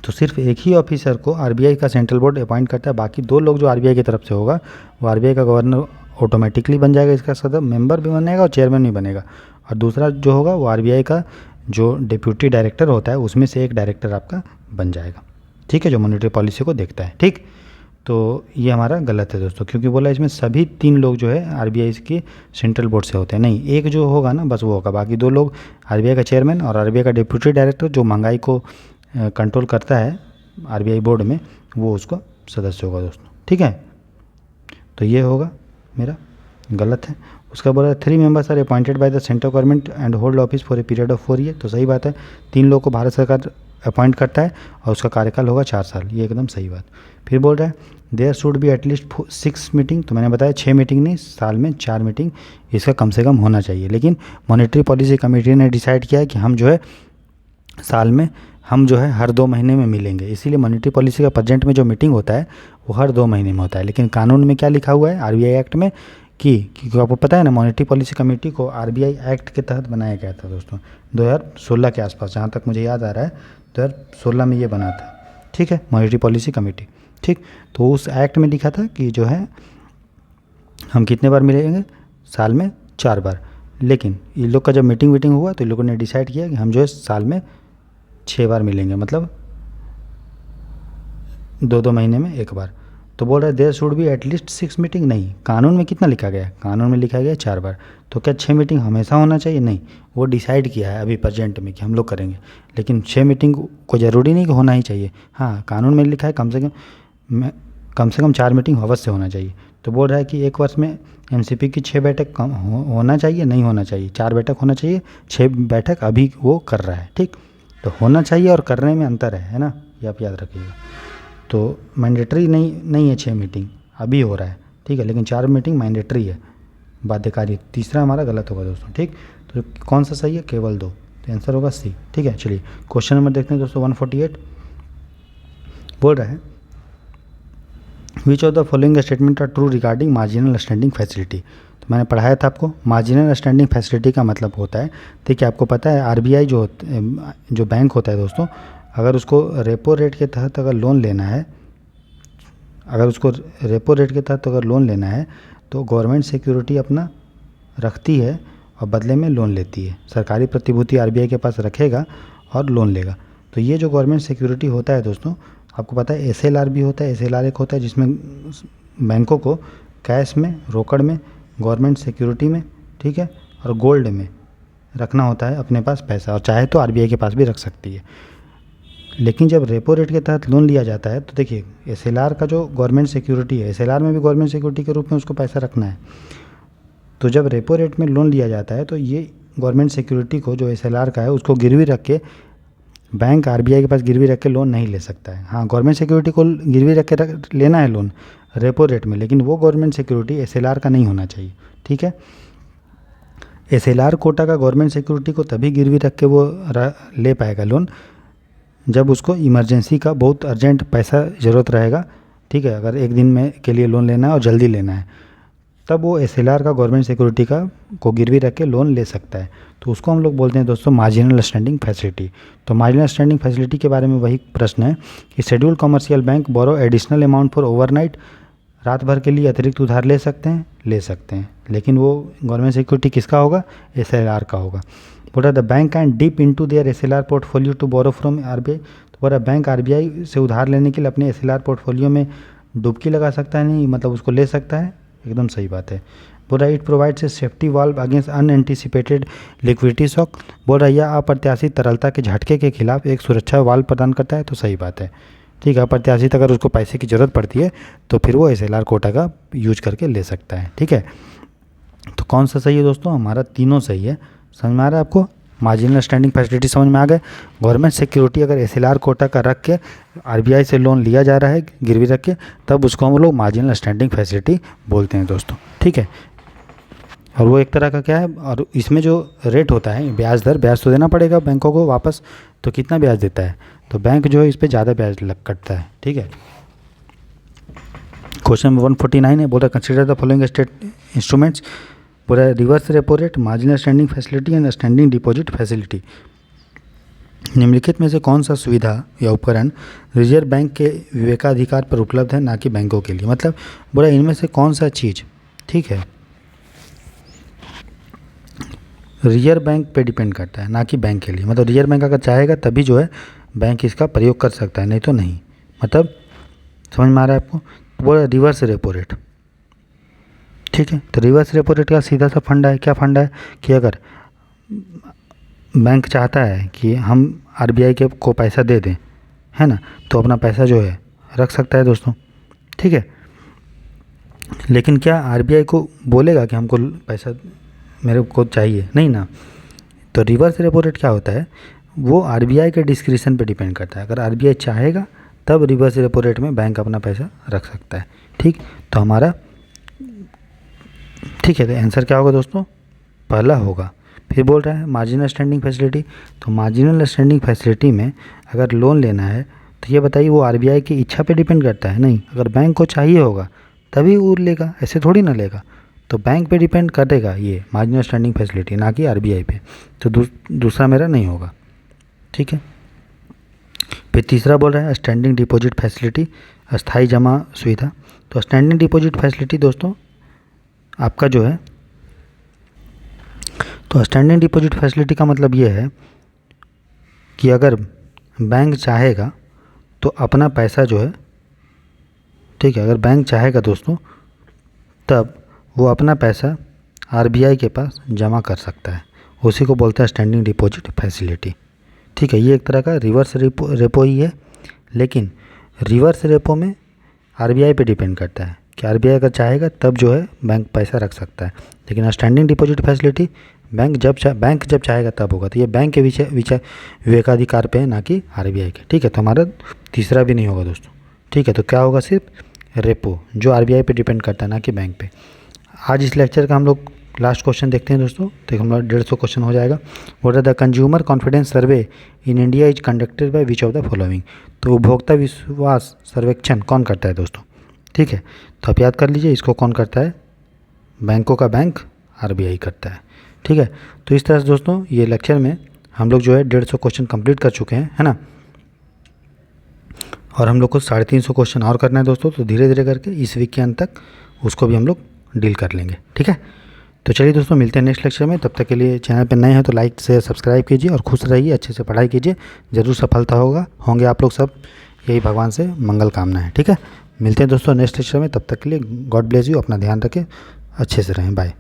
तो सिर्फ एक ही ऑफिसर को आरबीआई का सेंट्रल बोर्ड अपॉइंट करता है, बाकी 2 लोग जो आरबीआई की तरफ से होगा वो आरबीआई का गवर्नर ऑटोमेटिकली बन जाएगा, इसका सदस्य मेंबर भी बनेगा और चेयरमैन भी बनेगा। और दूसरा जो होगा वो आरबीआई का जो डिप्यूटी डायरेक्टर होता है उसमें से एक डायरेक्टर आपका बन जाएगा। ठीक है, जो मॉनेटरी पॉलिसी को देखता है। ठीक, तो ये हमारा गलत है दोस्तों, क्योंकि बोला इसमें सभी 3 लोग जो है आरबीआई की सेंट्रल बोर्ड से होते हैं। नहीं, एक जो होगा ना बस वो होगा, बाकी 2 लोग आरबीआई का चेयरमैन और आरबीआई का डिप्यूटी डायरेक्टर जो महंगाई को कंट्रोल करता है आरबीआई बोर्ड में, वो उसको सदस्य होगा दोस्तों। ठीक है, तो ये होगा मेरा गलत है। उसका बोला 3 members are appointed by the central government and hold office for a period of 4 year. तो सही बात है, 3 लोग को भारत सरकार अपॉइंट करता है और उसका कार्यकाल होगा 4 साल। ये एकदम सही बात। फिर बोल रहा है there should be at least 6 meeting. तो मैंने बताया 6 मीटिंग नहीं, साल में 4 मीटिंग इसका कम से कम होना चाहिए। लेकिन मॉनेटरी पॉलिसी कमेटी ने डिसाइड किया है कि हम जो है साल में हम जो है हर 2 महीने में मिलेंगे। इसीलिए मॉनेटरी पॉलिसी का प्रेजेंट में जो मीटिंग होता है वो हर 2 महीने में होता है। लेकिन कानून में क्या लिखा हुआ है आरबीआई एक्ट में कि क्योंकि आपको पता है ना मॉनेटरी पॉलिसी कमेटी को आरबीआई एक्ट के तहत बनाया गया था दोस्तों 2016 के आसपास, जहाँ तक मुझे याद आ रहा है 2016 में ये बना था। ठीक है, मॉनेटरी पॉलिसी कमेटी। ठीक, तो उस एक्ट में लिखा था कि जो है हम कितने बार मिलेंगे? साल में 4 बार। लेकिन इन लोग का जब मीटिंग हुआ तो इन लोगों ने डिसाइड किया कि हम जो है साल में 6 बार मिलेंगे, मतलब 2-2 महीने में 1 बार। तो बोल रहा है there should be at least 6 meeting. नहीं, कानून में कितना लिखा गया है? कानून में लिखा गया है 4 बार। तो क्या 6 मीटिंग हमेशा होना चाहिए? नहीं, वो डिसाइड किया है अभी प्रेजेंट में कि हम लोग करेंगे, लेकिन 6 मीटिंग को ज़रूरी नहीं कि होना ही चाहिए। हाँ, कानून में लिखा है कम से कम 4 मीटिंग अवश्य होना चाहिए। तो बोल रहा है कि एक वर्ष में एमसीपी की 6 बैठक कम होना चाहिए, नहीं होना चाहिए, 4 बैठक होना चाहिए, 6 बैठक अभी वो कर रहा है। ठीक, तो होना चाहिए और करने में अंतर है ना, ये आप याद रखिएगा। तो मैंडेटरी नहीं है 6 मीटिंग, अभी हो रहा है। ठीक है, लेकिन 4 मीटिंग मैंडेटरी है, बाध्यकारी। तीसरा हमारा गलत होगा दोस्तों। ठीक, तो कौन सा सही है? केवल 2। तो आंसर होगा सी। ठीक है, चलिए क्वेश्चन नंबर देखते हैं दोस्तों 148। बोल रहा है which of the following statement are true regarding marginal standing facility. तो मैंने पढ़ाया था आपको मार्जिनल स्टैंडिंग फैसिलिटी का मतलब होता है, देखिए आपको पता है आरबीआई जो बैंक होता है दोस्तों, अगर उसको रेपो रेट के तहत अगर लोन लेना है, तो गवर्नमेंट सिक्योरिटी अपना रखती है और बदले में लोन लेती है। सरकारी प्रतिभूति आरबीआई के पास रखेगा और लोन लेगा। तो ये जो गवर्नमेंट सिक्योरिटी होता है दोस्तों, आपको पता है एसएलआर भी होता है। एसएलआर एक होता है जिसमें बैंकों को कैश में, रोकड़ में, गवर्नमेंट सिक्योरिटी में, ठीक है, और गोल्ड में रखना होता है अपने पास पैसा, और चाहे तो आरबीआई के पास भी रख सकती है। लेकिन जब रेपो रेट के तहत लोन लिया जाता है तो देखिए एसएलआर का जो गवर्नमेंट सिक्योरिटी है, एसएलआर में भी गवर्नमेंट सिक्योरिटी के रूप में उसको पैसा रखना है। तो जब रेपो रेट में लोन लिया जाता है तो ये गवर्नमेंट सिक्योरिटी को जो एसएलआर का है उसको गिरवी रख के बैंक आरबीआई के पास गिरवी रख के लोन नहीं ले सकता है। हाँ, गवर्नमेंट सिक्योरिटी को गिरवी रख के लेना है लोन रेपो रेट में, लेकिन वो गवर्नमेंट सिक्योरिटी एसएलआर का नहीं होना चाहिए। ठीक है, SLR कोटा का गवर्नमेंट सिक्योरिटी को तभी गिरवी रख के वो ले पाएगा लोन जब उसको इमरजेंसी का बहुत अर्जेंट पैसा ज़रूरत रहेगा, ठीक है। अगर एक दिन में के लिए लोन लेना है और जल्दी लेना है, तब वो SLR का गवर्नमेंट सिक्योरिटी का को गिरवी रख के लोन ले सकता है। तो उसको हम लोग बोलते हैं दोस्तों मार्जिनल स्टैंडिंग फैसिलिटी। तो मार्जिनल स्टैंडिंग फैसिलिटी के बारे में वही प्रश्न है कि schedule commercial bank borrow additional amount for overnight, रात भर के लिए अतिरिक्त उधार ले सकते हैं, लेकिन वो गवर्नमेंट सिक्योरिटी किसका होगा? SLR का होगा। बोल रहा the bank can dip into their SLR portfolio to borrow from RBI। तो बोल रहा बैंक RBI से उधार लेने के लिए अपने SLR पोर्टफोलियो में डुबकी लगा सकता है, नहीं मतलब उसको ले सकता है, एकदम सही बात है। बोल रहा it provides a safety valve against unanticipated liquidity shock. बोल रहा यह अप्रत्याशित तरलता के झटके के खिलाफ एक सुरक्षा वाल्व प्रदान करता है, तो सही बात है, ठीक है। अप्रत्याशित अगर उसको पैसे की ज़रूरत पड़ती है तो फिर वो SLR कोटा का यूज करके ले सकता है, ठीक है। तो कौन सा सही है दोस्तों? हमारा तीनों सही है। समझ में आ रहा है आपको? मार्जिनल स्टैंडिंग फैसिलिटी समझ में आ गए। गवर्नमेंट सिक्योरिटी अगर SLR कोटा का रख के RBI से लोन लिया जा रहा है गिरवी रख के, तब उसको हम लोग मार्जिनल स्टैंडिंग फैसिलिटी बोलते हैं दोस्तों, ठीक है। और वो एक तरह का क्या है, और इसमें जो रेट होता है ब्याज तो देना पड़ेगा बैंकों को वापस। तो कितना ब्याज देता है? तो बैंक जो है इस पर ज़्यादा ब्याज कटता है, ठीक है। क्वेश्चन नंबर 149 है, बोल रहा consider the following state instruments. बोल रहा reverse repo rate, marginal standing facility and standing deposit facility. निम्नलिखित में से कौन सा सुविधा या उपकरण रिजर्व बैंक के विवेकाधिकार पर उपलब्ध है, ना कि बैंकों के लिए? मतलब बोला इनमें से कौन सा चीज़, ठीक है, रिजर्व बैंक पे डिपेंड करता है, ना कि बैंक के लिए। मतलब रिजर्व बैंक अगर चाहेगा तभी जो है बैंक इसका प्रयोग कर सकता है, नहीं तो नहीं। मतलब समझ में आ रहा है आपको? बोला रिवर्स रेपो रेट, ठीक है। तो रिवर्स रेपो रेट का सीधा सा फंडा है, क्या फंडा है कि अगर बैंक चाहता है कि हम RBI के को पैसा दे दें, है ना, तो अपना पैसा जो है रख सकता है दोस्तों, ठीक है। लेकिन क्या RBI को बोलेगा कि हमको पैसा मेरे को चाहिए? नहीं ना। तो रिवर्स रेपो रेट क्या होता है, वो RBI के डिस्क्रिप्शन पे डिपेंड करता है। अगर RBI चाहेगा तब रिवर्स रेपो रेट में बैंक अपना पैसा रख सकता है, ठीक। तो हमारा ठीक है, तो आंसर क्या होगा दोस्तों? पहला होगा। फिर बोल रहा है मार्जिनल स्टैंडिंग फैसिलिटी। तो मार्जिनल स्टैंडिंग फैसिलिटी में अगर लोन लेना है तो ये बताइए वो RBI की इच्छा पे डिपेंड करता है? नहीं। अगर बैंक को चाहिए होगा तभी वो लेगा, ऐसे थोड़ी ना लेगा। तो बैंक पे डिपेंड करेगा ये मार्जिनल स्टैंडिंग फैसिलिटी, ना कि RBI पे। तो दूसरा मेरा नहीं होगा, ठीक है। फिर तीसरा बोल रहा है स्टैंडिंग डिपॉजिट फैसिलिटी, अस्थाई जमा सुविधा। तो स्टैंडिंग डिपॉजिट फैसिलिटी दोस्तों आपका जो है, तो स्टैंडिंग डिपॉजिट फैसिलिटी का मतलब ये है कि अगर बैंक चाहेगा तो अपना पैसा जो है, ठीक है, अगर बैंक चाहेगा दोस्तों तब वो अपना पैसा RBI के पास जमा कर सकता है, उसी को बोलते हैं स्टैंडिंग डिपॉजिट फैसिलिटी, ठीक है। ये एक तरह का रिवर्स रेपो ही है, लेकिन रिवर्स रेपो में RBI पे डिपेंड करता है कि RBI अगर चाहेगा तब जो है बैंक पैसा रख सकता है। लेकिन स्टैंडिंग डिपॉजिट फैसिलिटी बैंक जब चाहेगा तब होगा। तो ये बैंक के विवेकाधिकार पे है, ना कि RBI के, ठीक है। तो हमारा तीसरा भी नहीं होगा दोस्तों, ठीक है। तो क्या होगा? सिर्फ रेपो जो RBI पे डिपेंड करता है, ना कि बैंक पे। आज इस लेक्चर का हम लोग लास्ट क्वेश्चन देखते हैं दोस्तों। तो हमारा 150 क्वेश्चन हो जाएगा। बोल रहा the consumer confidence survey in India is conducted by which of the following. तो उपभोक्ता विश्वास सर्वेक्षण कौन करता है दोस्तों, ठीक है। तो आप याद कर लीजिए, इसको कौन करता है? बैंकों का बैंक RBI करता है, ठीक है। तो इस तरह से दोस्तों ये लेक्चर में हम लोग जो है 150 क्वेश्चन कंप्लीट कर चुके हैं, है ना। और हम लोग को 350 क्वेश्चन और करना है दोस्तों। तो धीरे धीरे करके इस वीक के अंत तक उसको भी हम लोग डील कर लेंगे, ठीक है। तो चलिए दोस्तों मिलते हैं नेक्स्ट लेक्चर में। तब तक के लिए चैनल पर नए हैं तो लाइक से सब्सक्राइब कीजिए और खुश रहिए, अच्छे से पढ़ाई कीजिए, ज़रूर सफलता होंगे आप लोग सब, यही भगवान से मंगल कामना है, ठीक है। मिलते हैं दोस्तों नेक्स्ट लेक्चर में, तब तक के लिए गॉड ब्लेस यू, अपना ध्यान रखें, अच्छे से रहें, बाय।